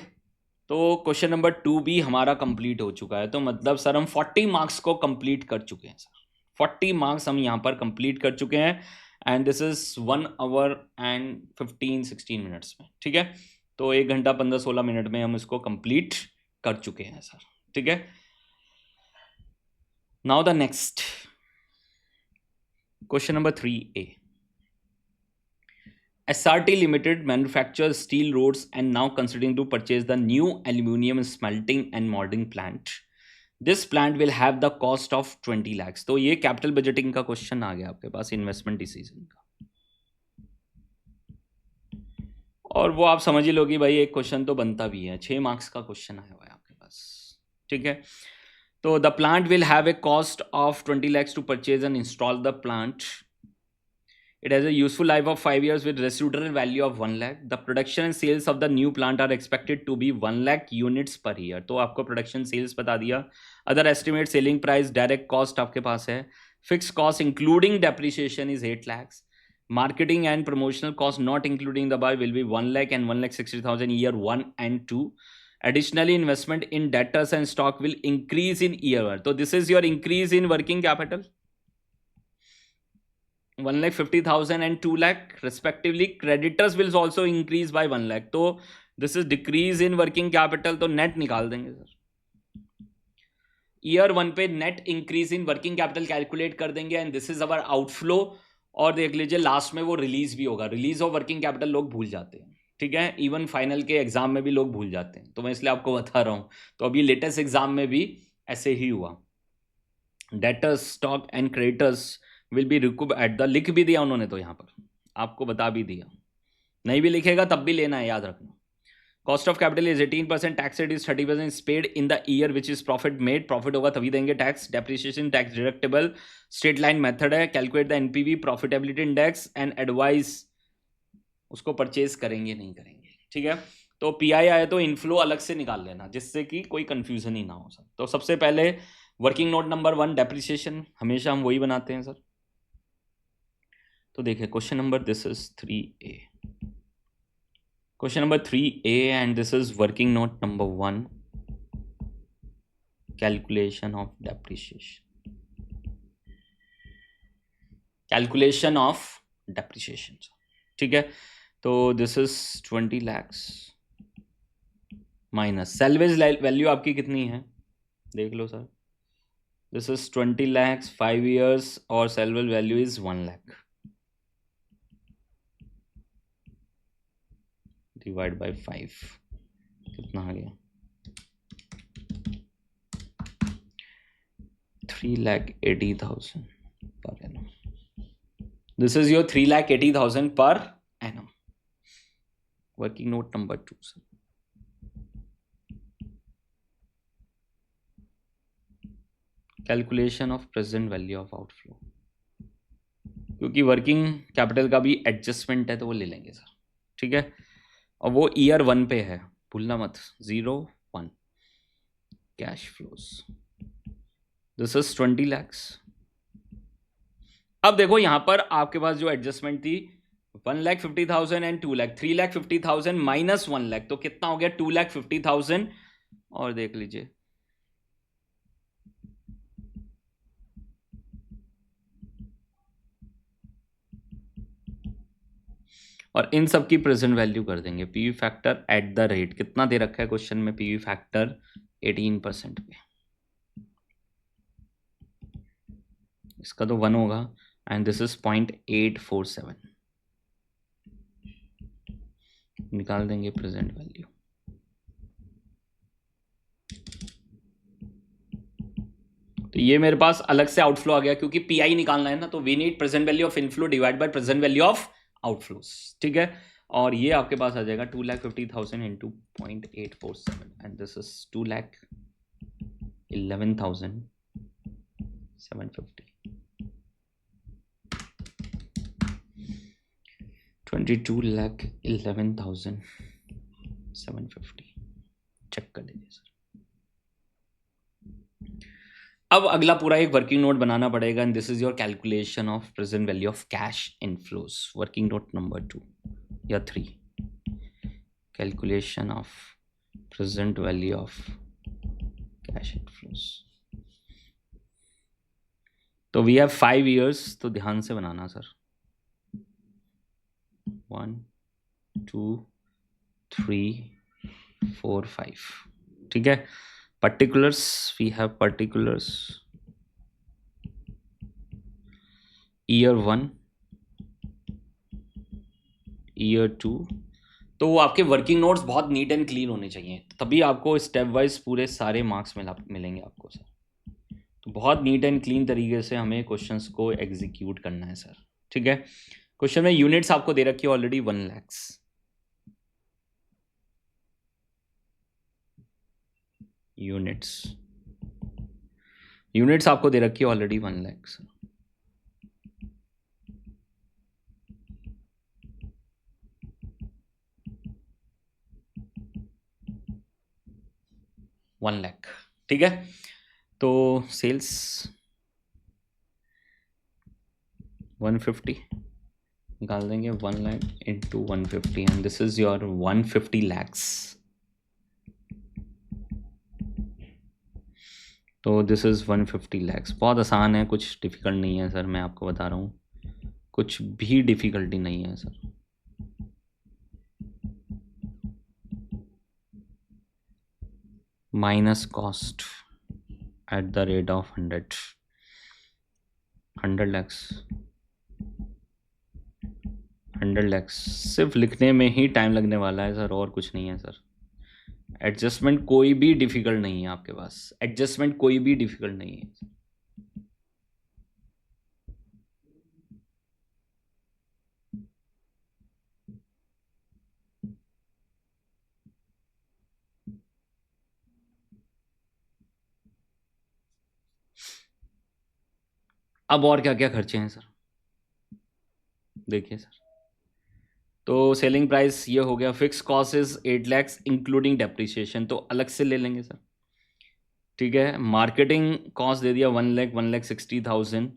तो क्वेश्चन नंबर 2B हमारा कंप्लीट हो चुका है. तो मतलब सर हम 40 मार्क्स को कंप्लीट कर चुके हैं सर. 40 मार्क्स हम यहाँ पर कंप्लीट कर चुके हैं, and this is 1 hour and 15-16 minutes में. ठीक है, तो 1 घंटा 15-16 मिनट में हम इसको कंप्लीट कर चुके हैं सर. ठीक है, now the next question number 3A. SRT Limited manufactures steel rods and now considering to purchase the new aluminum smelting and molding plant. This plant will have the cost of 20 lakhs. तो ये कैपिटल बजटिंग का क्वेश्चन आ गया आपके पास, इन्वेस्टमेंट डिसीजन का. और वो आप समझ ही लो कि भाई एक क्वेश्चन तो बनता भी है. 6 मार्क्स का क्वेश्चन आया हुआ है आपके पास. ठीक है, तो the plant will have a cost of 20 lakhs to purchase and install the plant. It has a useful life of 5 years with residual value of 1 lakh. The production and sales of the new plant are expected to be 1 lakh units per year. तो आपको production sales बता दिया. Other estimate selling price, direct cost आपके पास है. Fixed cost including depreciation is 8 lakhs. Marketing and promotional cost not including the above will be 1 lakh and 1,60,000 year 1 and 2. Additionally, investment in debtors and stock will increase in year 1. So this is your increase in working capital. 1,50,000 and 2 lakh respectively. Creditors will also increase by 1 lakh. तो this is decrease in working capital. तो net निकाल देंगे सर. ईयर 1 पे net increase in working capital calculate कर देंगे and this is our outflow. और देख लीजिए लास्ट में वो रिलीज भी होगा. रिलीज ऑफ वर्किंग कैपिटल लोग भूल जाते हैं, ठीक है. इवन फाइनल के एग्जाम में भी लोग भूल जाते हैं, तो मैं इसलिए आपको बता रहा हूँ. तो अभी लेटेस्ट एग्जाम में भी ऐसे ही हुआ. Debtors, stock and creditors will be recoup at the. लिख भी दिया उन्होंने, तो यहाँ पर आपको बता भी दिया. नहीं भी लिखेगा तब भी लेना है, याद रखना. Cost of capital is 18%, tax rate is 30%, paid in the year which is profit made. Profit होगा तभी देंगे tax. Depreciation tax deductible. Straight line method है. Calculate the NPV, profitability index and advise. उसको परचेज करेंगे नहीं करेंगे, ठीक है. तो पीआई आए तो इनफ्लो अलग से निकाल लेना, जिससे कि कोई कंफ्यूजन ही ना हो सर. तो सबसे पहले वर्किंग नोट नंबर 1 डेप्रिसिएशन, हमेशा हम वही बनाते हैं सर. तो देखिए question number, this is 3A. Question number 3A, and this is working note number 1, calculation of depreciation. Calculation of depreciation, ठीक है. तो this is 20 lakhs minus salvage value आपकी कितनी है देख लो sir. This is 20 lakhs 5 years और salvage value is 1 lakh. Divide by 5 कितना आ गया? 3,80,000 per annum. This is your 3,80,000 per annum. Working note number 2 sir. Calculation of present value of outflow. क्योंकि वर्किंग कैपिटल का भी एडजस्टमेंट है तो वो ले लेंगे सर, ठीक है. और वो ईयर 1 पे है, भूलना मत. 0-1 cash flows. This is 20 lakhs. अब देखो यहां पर आपके पास जो एडजस्टमेंट थी 1,50,000 एंड 2 lakh. 3,50,000 माइनस 1 lakh तो कितना हो गया? 2,50,000. और देख लीजिए और इन सब की प्रेजेंट वैल्यू कर देंगे. PV factor eight the rate कितना दे रखा है क्वेश्चन में? पीवी फैक्टर 18% पे. इसका तो 1 होगा एंड दिस इज 0.847. निकाल देंगे प्रेजेंट वैल्यू. तो ये मेरे पास अलग से आउटफ्लो आ गया क्योंकि पीआई निकालना है ना. तो we need present value of inflow divide by present value of outflows, ठीक है. और ये आपके पास आ जाएगा 2,50,000 into 0.847 and this is 2,11,750. 22,11,750. Check कर लीजिए सर. अब अगला पूरा एक वर्किंग नोट बनाना पड़ेगा and this is your calculation of present value of cash inflows. Working note number 2 या 3, calculation of present value of cash inflows. तो वी हैव 5 years, तो ध्यान से बनाना सर. 1 2 3 4 5, ठीक है. particulars, we have particulars. year 1, year 2. तो वो आपके वर्किंग नोट्स बहुत नीट एंड क्लीन होने चाहिए, तभी आपको स्टेप वाइज पूरे सारे मार्क्स मिलेंगे आपको सर. तो बहुत नीट एंड क्लीन तरीके से हमें क्वेश्चंस को एग्जीक्यूट करना है सर, ठीक है. क्वेश्चन में यूनिट्स आपको दे रखी है ऑलरेडी 1 lakhs. यूनिट्स आपको दे रखी है ऑलरेडी 1 lakhs. 1 लाख, ठीक है। तो सेल्स 150 निकाल देंगे, 1 lakh into 150 and this is your 150 lakhs. तो दिस इज़ 150 लैक्स। बहुत आसान है, कुछ डिफ़िकल्ट नहीं है सर, मैं आपको बता रहा हूँ, कुछ भी डिफ़िकल्टी नहीं है sir. Minus cost at the rate of 100 lakhs. 100 lakhs सिर्फ लिखने में ही टाइम लगने वाला है सर, और कुछ नहीं है सर। एडजस्टमेंट कोई भी डिफ़िकल्ट नहीं है आपके पास, एडजस्टमेंट कोई भी डिफ़िकल्ट नहीं है। अब और क्या क्या खर्चे हैं सर, देखिए सर। तो सेलिंग प्राइस ये हो गया, fix cost is 8 lakhs including depreciation, तो अलग से ले लेंगे सर, ठीक है। मार्केटिंग कॉस्ट दे दिया 1 लाख, 1,60,000,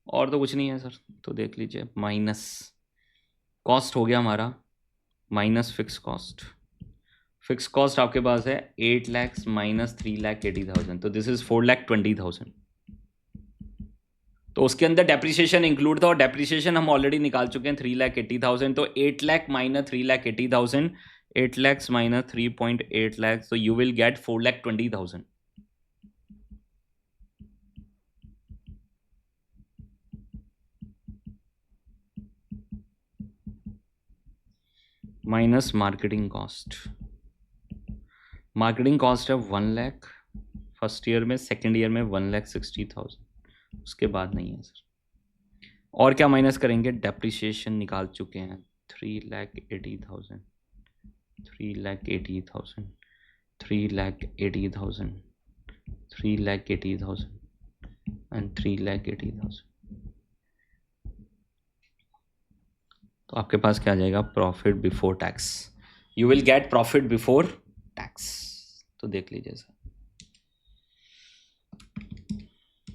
और तो कुछ नहीं है सर। तो देख लीजिए, माइनस कॉस्ट हो गया हमारा, minus fixed cost. Fix cost आपके पास है 8 लैक्स माइनस 3,80,000, तो दिस इज 4,20,000। तो उसके अंदर डेप्रिसिएशन इंक्लूड था, और डेप्रिसिएशन हम ऑलरेडी निकाल चुके हैं 3,80,000। तो 8 लाख माइनस 3,80,000, 8 लैक्स माइनस 3.8 लैक्स, तो you will gate 4,20,000। Minus marketing cost. Marketing cost है 1 लाख फर्स्ट ईयर में, सेकेंड ईयर में 1,60,000, उसके बाद नहीं है सर। और क्या माइनस करेंगे, डेप्रिसिएशन निकाल चुके हैं 3,80,000, 3,80,000, 3,80,000, 3,80,000 एंड 3,80,000। तो आपके पास क्या आ जाएगा, profit before tax. You will gate profit before tax. तो देख लीजिए sir,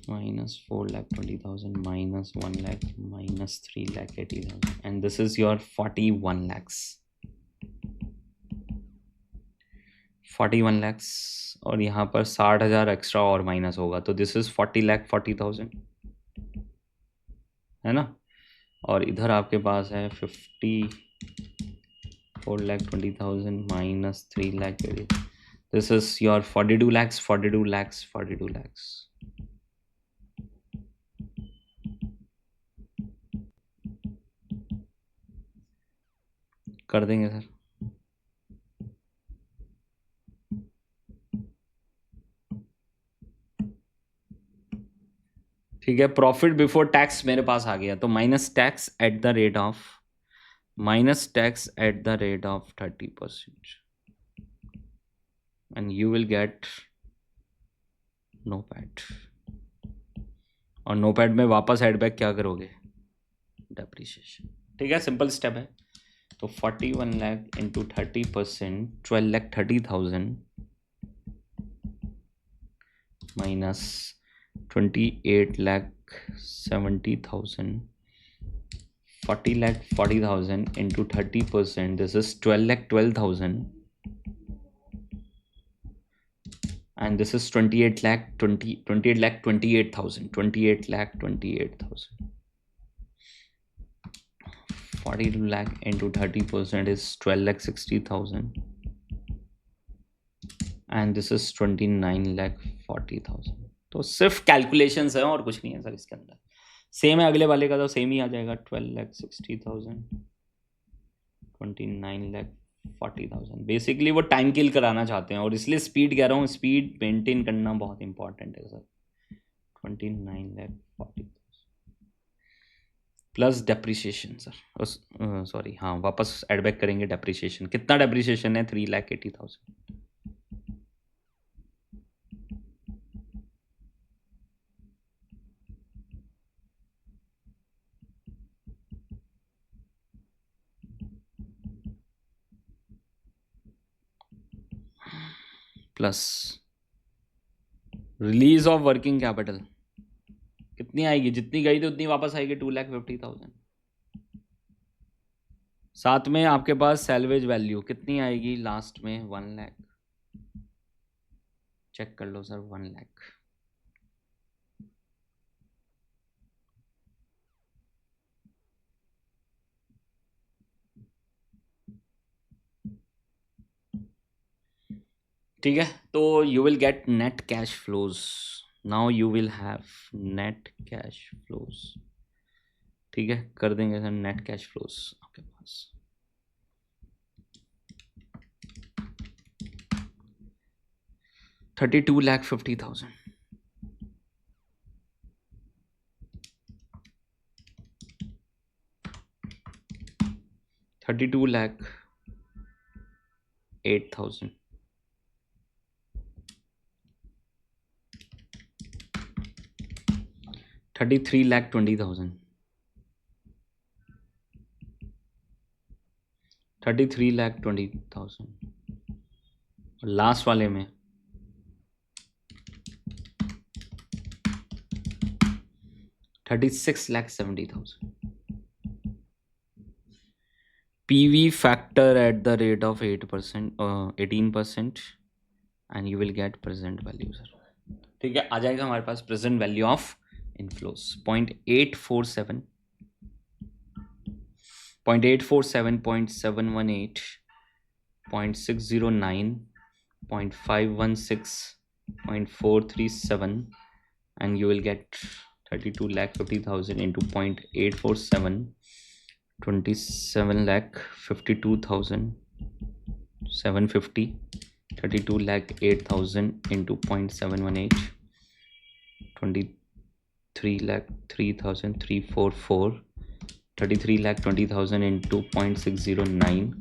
minus 4,20,000 minus 1 lakh minus 3,80,000 and this is your 41 lakhs, 41 lakhs। और यहाँ पर 60,000 एक्स्ट्रा और माइनस होगा, तो दिस इज 40,40,000, है ना। और इधर आपके पास है 4,20,000 minus 3,80,000, this is your 42 lakhs, 42 lakhs, 42 lakhs। कर देंगे सर। ठीक है, प्रॉफिट बिफोर टैक्स मेरे पास आ गया, तो minus tax at the rate of, minus tax at the rate of 30%, and you will get NOPAT. और नो पैट में वापस एड बैक क्या करोगे, डेप्रिसिएशन, ठीक है, सिंपल स्टेप है। तो 41 lakh into 30%, 12,30,000 minus 28,70,000, 40,40,000 into 30%, this is 12,12,000, and this is 28,28,000, 28,28,000. 42 lakh into 30% is 12,60,000, and this is 29,40,000. तो सिर्फ कैलकुलेशंस है और कुछ नहीं है सर इसके अंदर। सेम है अगले वाले का, तो सेम ही आ जाएगा, 12,60,000, 29,40,000। बेसिकली वो टाइम किल कराना चाहते हैं, और इसलिए स्पीड कह रहा हूँ, स्पीड मेंटेन करना बहुत इंपॉर्टेंट है sir. 29,40,000 plus depreciation sir, sorry हाँ, वापस एड बैक करेंगे डेप्रिसिएशन। कितना डेप्रिसिएशन है, 3,80,000। Plus release of working capital कितनी आएगी, जितनी गई थी उतनी वापस आएगी, 2,50,000। साथ में आपके पास सैलवेज वैल्यू कितनी आएगी लास्ट में, 1,00,000। चेक कर लो सर, 1,00,000। ठीक है, तो you will gate net cash flows. Now you will have net cash flows. ठीक है, कर देंगे सर नेट कैश फ्लोज आपके पास। $32,50,000। $32,08,000। $33,20,000। $33,20,000। लास्ट वाले में $36,70,000। PV factor at the rate of 8%, 18%, and you will get present value sir। ठीक है, आ जाएगा हमारे पास present value of inflows 0.847, 0.847, 0.718, 0.609, 0.516, 0.437, and you will get 32,50,000 into 0.847, 27,52,750, 32,08,000 into 0.718, 23,03,344, 33,20,000 into 0.609,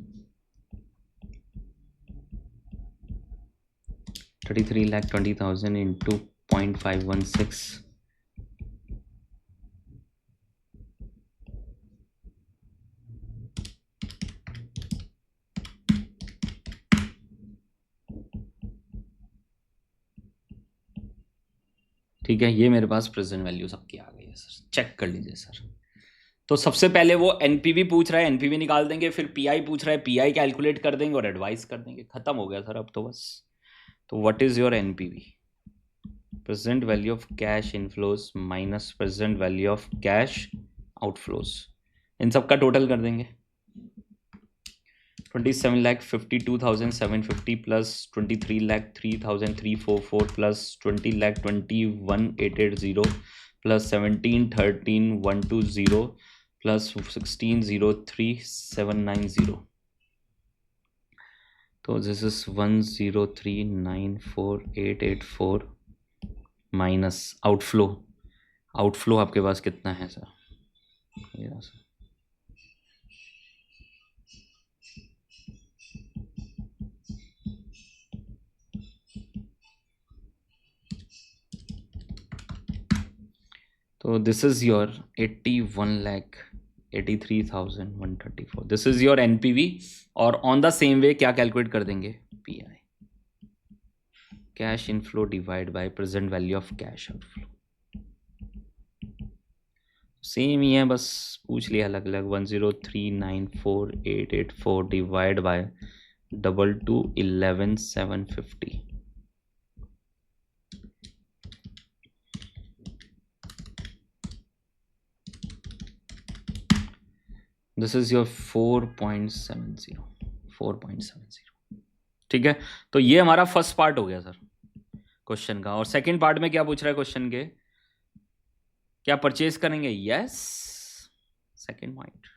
33,20,000 into 0.516, ठीक है। ये मेरे पास प्रेजेंट वैल्यू सबकी आ गई है सर, चेक कर लीजिए सर। तो सबसे पहले वो एनपीवी पूछ रहा है, एनपीवी निकाल देंगे, फिर पीआई पूछ रहा है, पीआई कैलकुलेट कर देंगे और एडवाइस कर देंगे, खत्म हो गया सर अब तो बस। तो what is your NPV, present value of cash inflows minus present value of cash outflows, इन सब का टोटल कर देंगे। 27,52,750 plus 23,03,344 plus 20,21,880 plus 17,13,120 plus 16,03,790। तो this is 1,03,94,884 minus outflow. Outflow आपके पास कितना है सर, ये सर तो this is your 81,83,134। This is your NPV. और ऑन द सेम वे क्या कैलकुलेट कर देंगे, PI cash inflow divide by present value of cash outflow. Same ही है, बस पूछ लिया अलग अलग। 1,03,94,884 divide by 22,11,750। This is your 4.70, 4.70। ठीक है, तो ये हमारा फर्स्ट पार्ट हो गया सर क्वेश्चन का। और सेकंड पार्ट में क्या पूछ रहा है क्वेश्चन के, क्या परचेज करेंगे, यस। सेकंड पॉइंट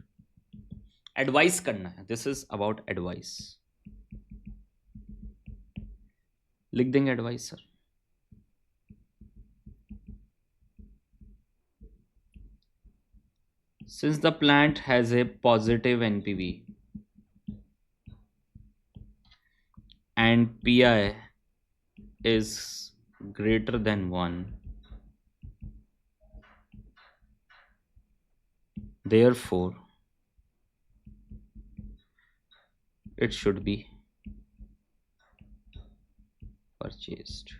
एडवाइस करना है, दिस इज अबाउट एडवाइस, लिख देंगे advice sir. Since the plant has a positive NPV and PI is greater than 1, therefore it should be purchased,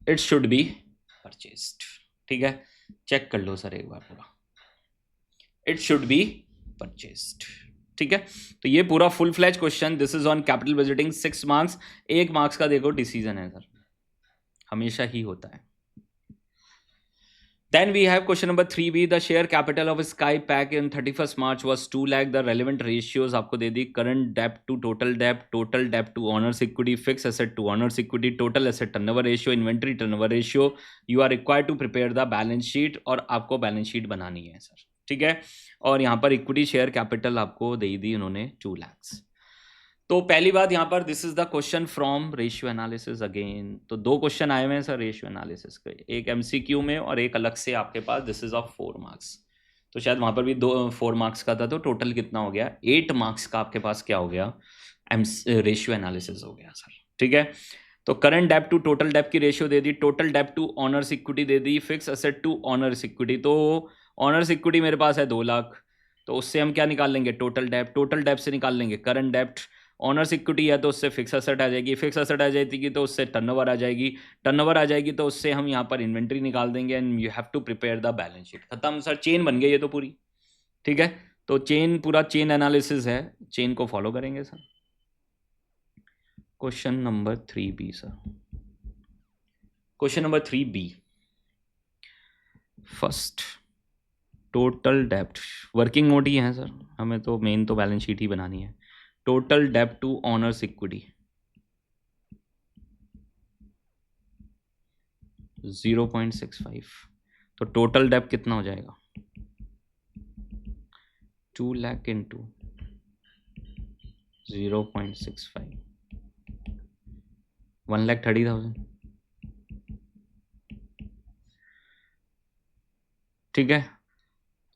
it should be purchased. ठीक है, चेक कर लो सर एक बार पूरा, इट शुड बी परचेस्ड। ठीक है, तो ये पूरा full fledge question, this is on capital budgeting, 6 marks. 1 marks का देखो डिसीजन है सर, हमेशा ही होता है। Then we have question number 3B. The share capital of Sky Pack in 31st March was 2 lakh. The relevant ratios आपको दे दी, current debt to total debt to owners equity, fixed asset to owners equity, total asset turnover ratio, inventory turnover ratio. You are required to prepare the balance sheet, और आपको balance sheet बनानी है सर। ठीक है, और यहाँ पर इक्विटी शेयर कैपिटल आपको दे दी उन्होंने 2 lakhs। तो पहली बात यहाँ पर, this is the question from ratio analysis again. तो 2 क्वेश्चन आए हुए हैं सर रेशियो एनालिसिस के, एक एमसीक्यू में और एक अलग से आपके पास, दिस इज ऑफ 4 मार्क्स। तो शायद वहाँ पर भी 4 मार्क्स का था, तो टोटल कितना हो गया, 8 मार्क्स का आपके पास क्या हो गया, रेशियो एनालिसिस हो गया सर। ठीक है, तो current debt to total debt की रेशियो दे दी, total debt to owners equity दे दी, fix asset to owners equity. तो ऑनर्स इक्विटी मेरे पास है 2 लाख, तो उससे हम क्या निकाल लेंगे, टोटल डेप से निकाल लेंगे करंट डेप्ट। ऑनर्स इक्विटी है तो उससे फिक्स असेट आ जाएगी, फिक्स असेट आ जाएगी तो उससे टर्नओवर आ जाएगी, टर्नओवर आ जाएगी तो उससे हम यहाँ पर इन्वेंट्री निकाल देंगे, and you have to prepare the balance sheet. खत्म सर, चेन बन गई ये तो पूरी। ठीक है, तो चेन, पूरा चेन एनालिसिस है, चेन को फॉलो करेंगे sir. Question number 3B sir, question number 3B, first total डेप्ट, वर्किंग नोट ही है सर, हमें तो मेन तो बैलेंस शीट ही बनानी है। टोटल डेप्ट टू ऑनर्स इक्विटी 0.65, तो टोटल डेप्ट कितना हो जाएगा, 2 लाख इंटू 0.65, 1,30,000। ठीक है,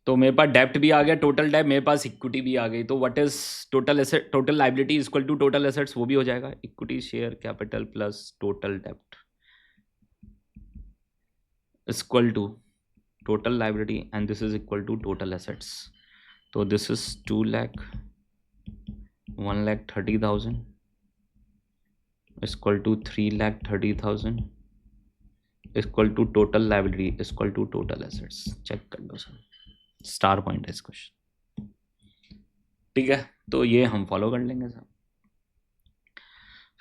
तो मेरे पास डेप्ट भी आ गया, टोटल डेप्ट, मेरे पास इक्विटी भी आ गई। तो what is total asset, total liability equal to total assets, वो भी हो जाएगा, equity share capital plus total डेप्ट equal to total liability, and this is equal to total assets. तो this is 2 lakh 1,30,000 equal to 3,30,000 equal to total liability equal to total assets. Check कर लो सर, स्टार पॉइंट है इस क्वेश्चन। ठीक है, तो ये हम फॉलो कर लेंगे सर।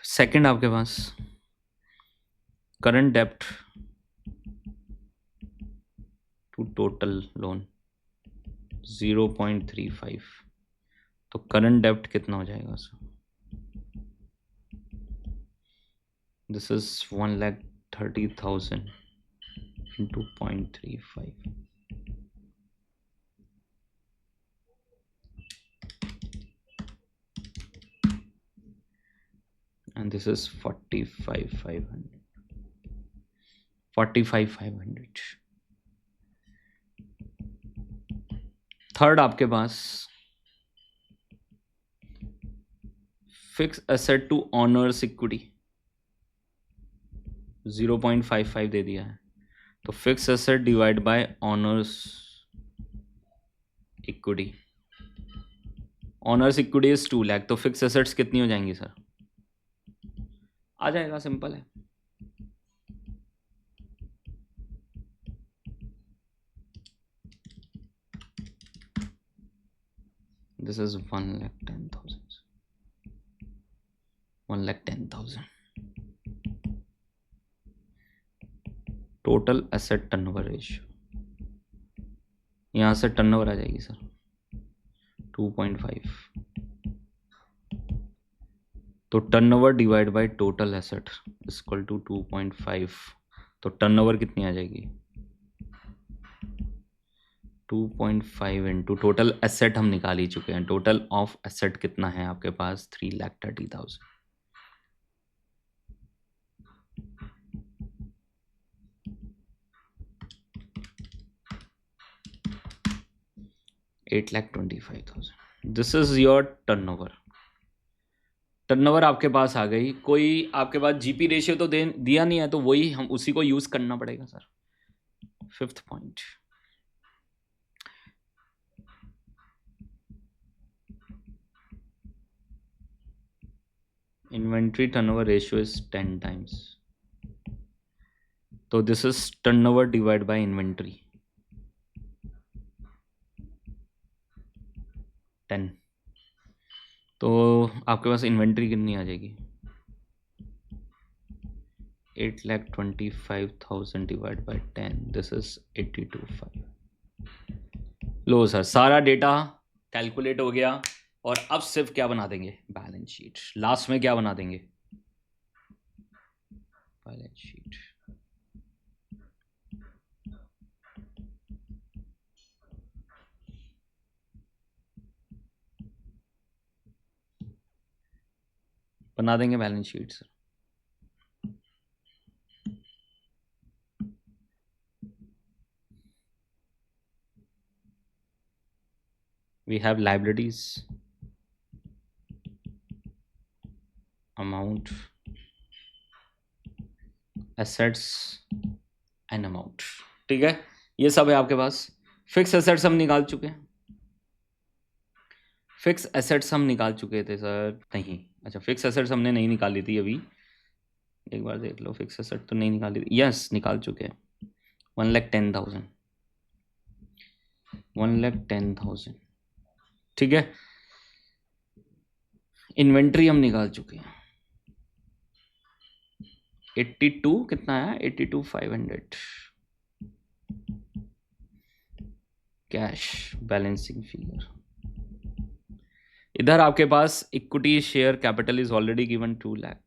सेकंड आपके पास करंट डेप्ट टू टोटल लोन 0.35, तो करंट डेप्ट कितना हो जाएगा sir, this is 1,30,000 into 0.35, and this is 45,500। Third आपके पास fix asset to owners equity 0.55 दे दिया है, तो fix asset divide by owners equity, owners equity is 2 lakh, तो फिक्स एसेट्स कितनी हो जाएंगी सर, आ जाएगा, सिंपल है। This is 1,10,000 total asset turnover ratio, यहाँ से टर्नओवर आ जाएगी सर 2.5, तो turnover divide by total asset equal to 2.5, तो टर्नओवर कितनी आ जाएगी 2.5 इंटू टोटल एसेट हम निकाल ही चुके हैं, टोटल ऑफ एसेट कितना है आपके पास 3,30,000। 8,25,000, this is your turnover. Turnover आपके पास आ गई, कोई आपके पास जीपी रेशियो तो दिया नहीं है, तो वही हम उसी को यूज करना पड़ेगा sir. Fifth point, inventory turnover ratio is 10 times, तो this is turnover divide by inventory 10, तो आपके पास इन्वेंट्री कितनी आ जाएगी 8,25,000 डिवाइड बाय 10, दिस इज 82,500। लो सर, सारा डेटा कैलकुलेट हो गया और अब सिर्फ क्या बना देंगे बैलेंस शीट। लास्ट में क्या बना देंगे बैलेंस शीट। बना देंगे balance sheet sir. we have liabilities, amount, assets and amount, ठीक है, ये सब है आपके पास। फिक्स एसेट्स हम निकाल चुके हैं, फिक्स एसेट्स हम निकाल चुके थे सर, नहीं अच्छा फिक्स एसेट्स हमने नहीं निकाली थी अभी, एक बार देख लो, फिक्स एसेट तो नहीं निकाली थी, यस निकाल चुके हैं 1,10,000, 1,10,000, ठीक है। इन्वेंट्री हम निकाल चुके हैं 82, कितना है 82,500, कैश बैलेंसिंग फिगर। इधर आपके पास equity share capital is already given 2 lakh,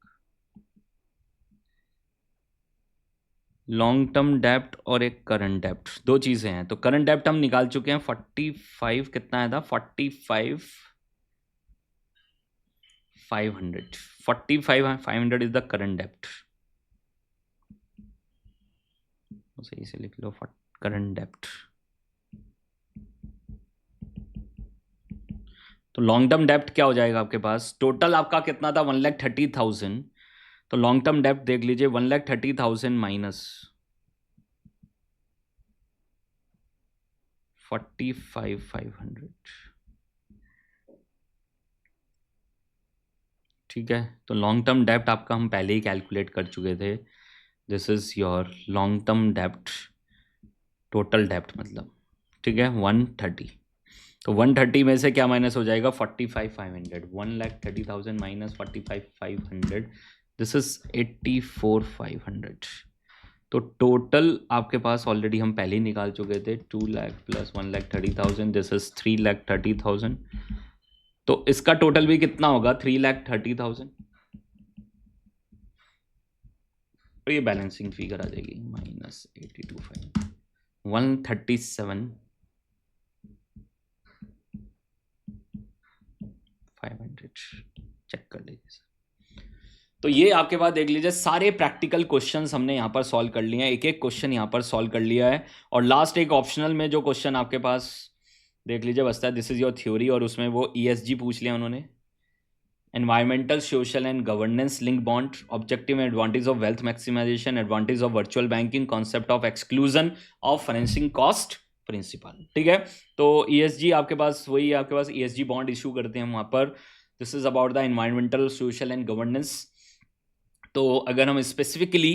long term डेप्ट और एक करंट डेप्ट, दो चीजें हैं। तो करंट डेप्ट हम निकाल चुके हैं 45, कितना आया था 45,500, 45,500 इज द करंट डेप्ट, सही से लिख लो करंट डेप्ट। तो लॉन्ग टर्म डेप्ट क्या हो जाएगा आपके पास, टोटल आपका कितना था 1,30,000, तो लॉन्ग टर्म डेप्ट देख लीजिए 1,30,000 माइनस 45,500, ठीक है। तो लॉन्ग टर्म डेप्ट आपका हम पहले ही कैलकुलेट कर चुके थे, this is your long term dept, total डेप्ट मतलब, ठीक है 130। तो 130 में से क्या माइनस हो जाएगा 45,500, 1,30,000 माइनस 45,500, दिस इज 84,500। तो टोटल आपके पास ऑलरेडी हम पहले ही निकाल चुके थे 2 लाख प्लस 1,30,000, दिस इज 3,30,000। तो इसका टोटल भी कितना होगा 3,30,000, तो ये बैलेंसिंग फिगर आ जाएगी माइनस 82,500, 137,500, चेक कर लीजिए सर। तो ये आपके पास देख लीजिए सारे प्रैक्टिकल क्वेश्चंस हमने यहाँ पर सॉल्व कर लिए हैं, एक एक क्वेश्चन यहाँ पर सॉल्व कर लिया है, और लास्ट एक ऑप्शनल में जो क्वेश्चन आपके पास देख लीजिए बचता है, दिस इज योर थ्योरी, और उसमें वो ESG पूछ लिया उन्होंने, environmental social and governance link bond, objective and advantage of wealth maximisation, advantage of virtual banking, concept of exclusion of financing cost principle, ठीक है। तो ESG आपके पास वही, आपके पास ESG बॉन्ड इशू करते हैं वहाँ पर, this is about the environmental social and governance. तो अगर हम स्पेसिफिकली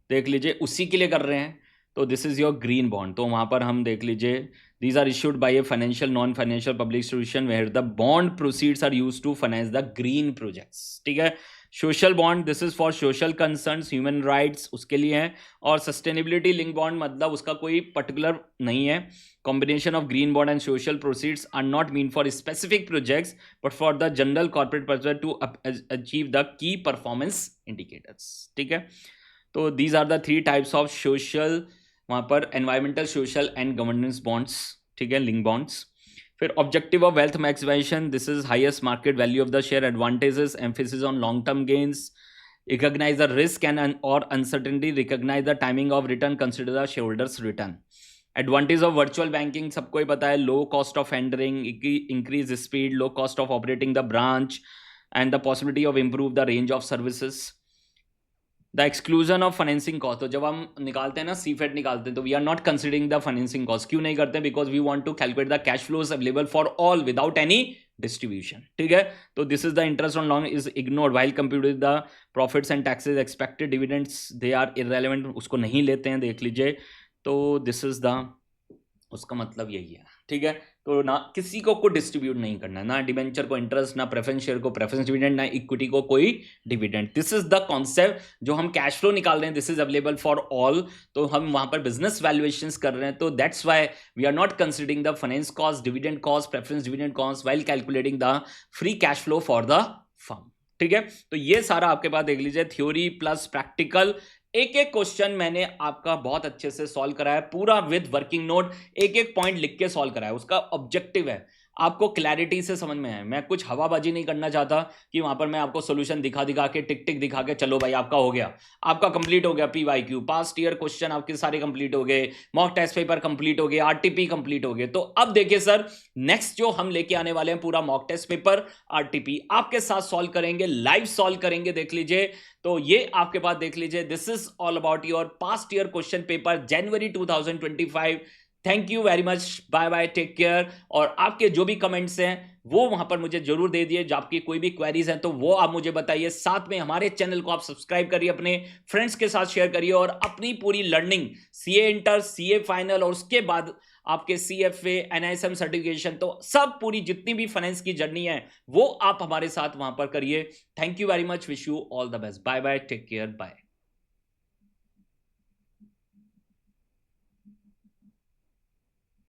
देख लीजिए उसी के लिए कर रहे हैं, तो this is your green bond, तो वहाँ पर हम देख लीजिए these are issued by a financial non financial public institution where the bond proceeds are used to finance the green projects, ठीक है। Social bond this is for social concerns, human rights उसके लिए है, और सस्टेनेबिलिटी लिंक बॉन्ड मतलब उसका कोई पर्टिकुलर नहीं है। Combination of green bond and social proceeds are not meant for specific projects but for the general corporate purpose to achieve the key performance indicators, ठीक है। तो these are the 3 types of social, वहाँ पर environmental social and governance bonds, ठीक है, लिंक बॉन्ड्स। फिर objective of wealth maximisation, this is highest market value of the share, advantages emphasis on long term gains, recognise the risk and और uncertainty, recognise the timing of return, consider the shareholders return. Advantage of virtual banking सबको ही पता है, low cost of handling, increase speed, low cost of operating the branch and the possibility of improve the range of services. The exclusion of financing cost, तो जब हम निकालते हैं ना सीफेट निकालते हैं, तो we are not considering the financing cost, क्यों नहीं करते, because we want to calculate the cash flows available for all without any distribution, ठीक है। तो this is the interest on long is ignored while computed the profits and taxes expected dividends they are irrelevant, उसको नहीं लेते हैं, देख लीजिए। तो दिस इज द, उसका मतलब यही है, ठीक है। तो ना किसी को डिस्ट्रीब्यूट नहीं करना, ना डिबेंचर को इंटरेस्ट, ना प्रेफरेंस शेयर को प्रेफरेंस डिविडेंड, ना इक्विटी को कोई dividend. This is the concept. जो हम कैश फ्लो निकाल रहे हैं this is available for all. तो हम वहां पर बिजनेस वैल्यूएशंस कर रहे हैं, तो that's why we are not considering the finance cost, dividend cost, preference dividend cost while calculating the free cash flow for the firm, ठीक है। तो ये सारा आपके पास देख लीजिए, थ्योरी प्लस प्रैक्टिकल। एक एक क्वेश्चन मैंने आपका बहुत अच्छे से सॉल्व कराया, पूरा विद वर्किंग नोट, एक एक पॉइंट लिख के सॉल्व कराया। उसका ऑब्जेक्टिव है आपको क्लैरिटी से समझ में आए। मैं कुछ हवाबाजी नहीं करना चाहता कि वहां पर मैं आपको सॉल्यूशन दिखा दिखा के टिक टिक दिखा के चलो भाई आपका हो गया, आपका कंप्लीट हो गया। पीवाईक्यू पास्ट ईयर क्वेश्चन आपके सारे कंप्लीट हो गए, मॉक टेस्ट पेपर कंप्लीट हो गए, आरटीपी कंप्लीट हो गए। तो अब देखिए सर, नेक्स्ट जो हम लेके आने वाले हैं पूरा मॉक टेस्ट पेपर आरटीपी आपके साथ सॉल्व करेंगे, लाइव सॉल्व करेंगे, देख लीजिए। तो ये आपके पास देख लीजिए, this is all about your past year question paper January 2025। Thank you very much, bye bye, take care. और आपके जो भी कमेंट्स हैं वो वहां पर मुझे जरूर दे दिए, जो आपकी कोई भी क्वेरीज हैं तो वो आप मुझे बताइए। साथ में हमारे चैनल को आप सब्सक्राइब करिए, अपने फ्रेंड्स के साथ शेयर करिए, और अपनी पूरी learning CA inter, CA final और उसके बाद आपके सीएफए, एनआईएसएम सर्टिफिकेशन, तो सब पूरी जितनी भी फाइनेंस की जर्नी है वो आप हमारे साथ वहां पर करिए। Thank you very much, wish you all the best, bye bye, take care, bye.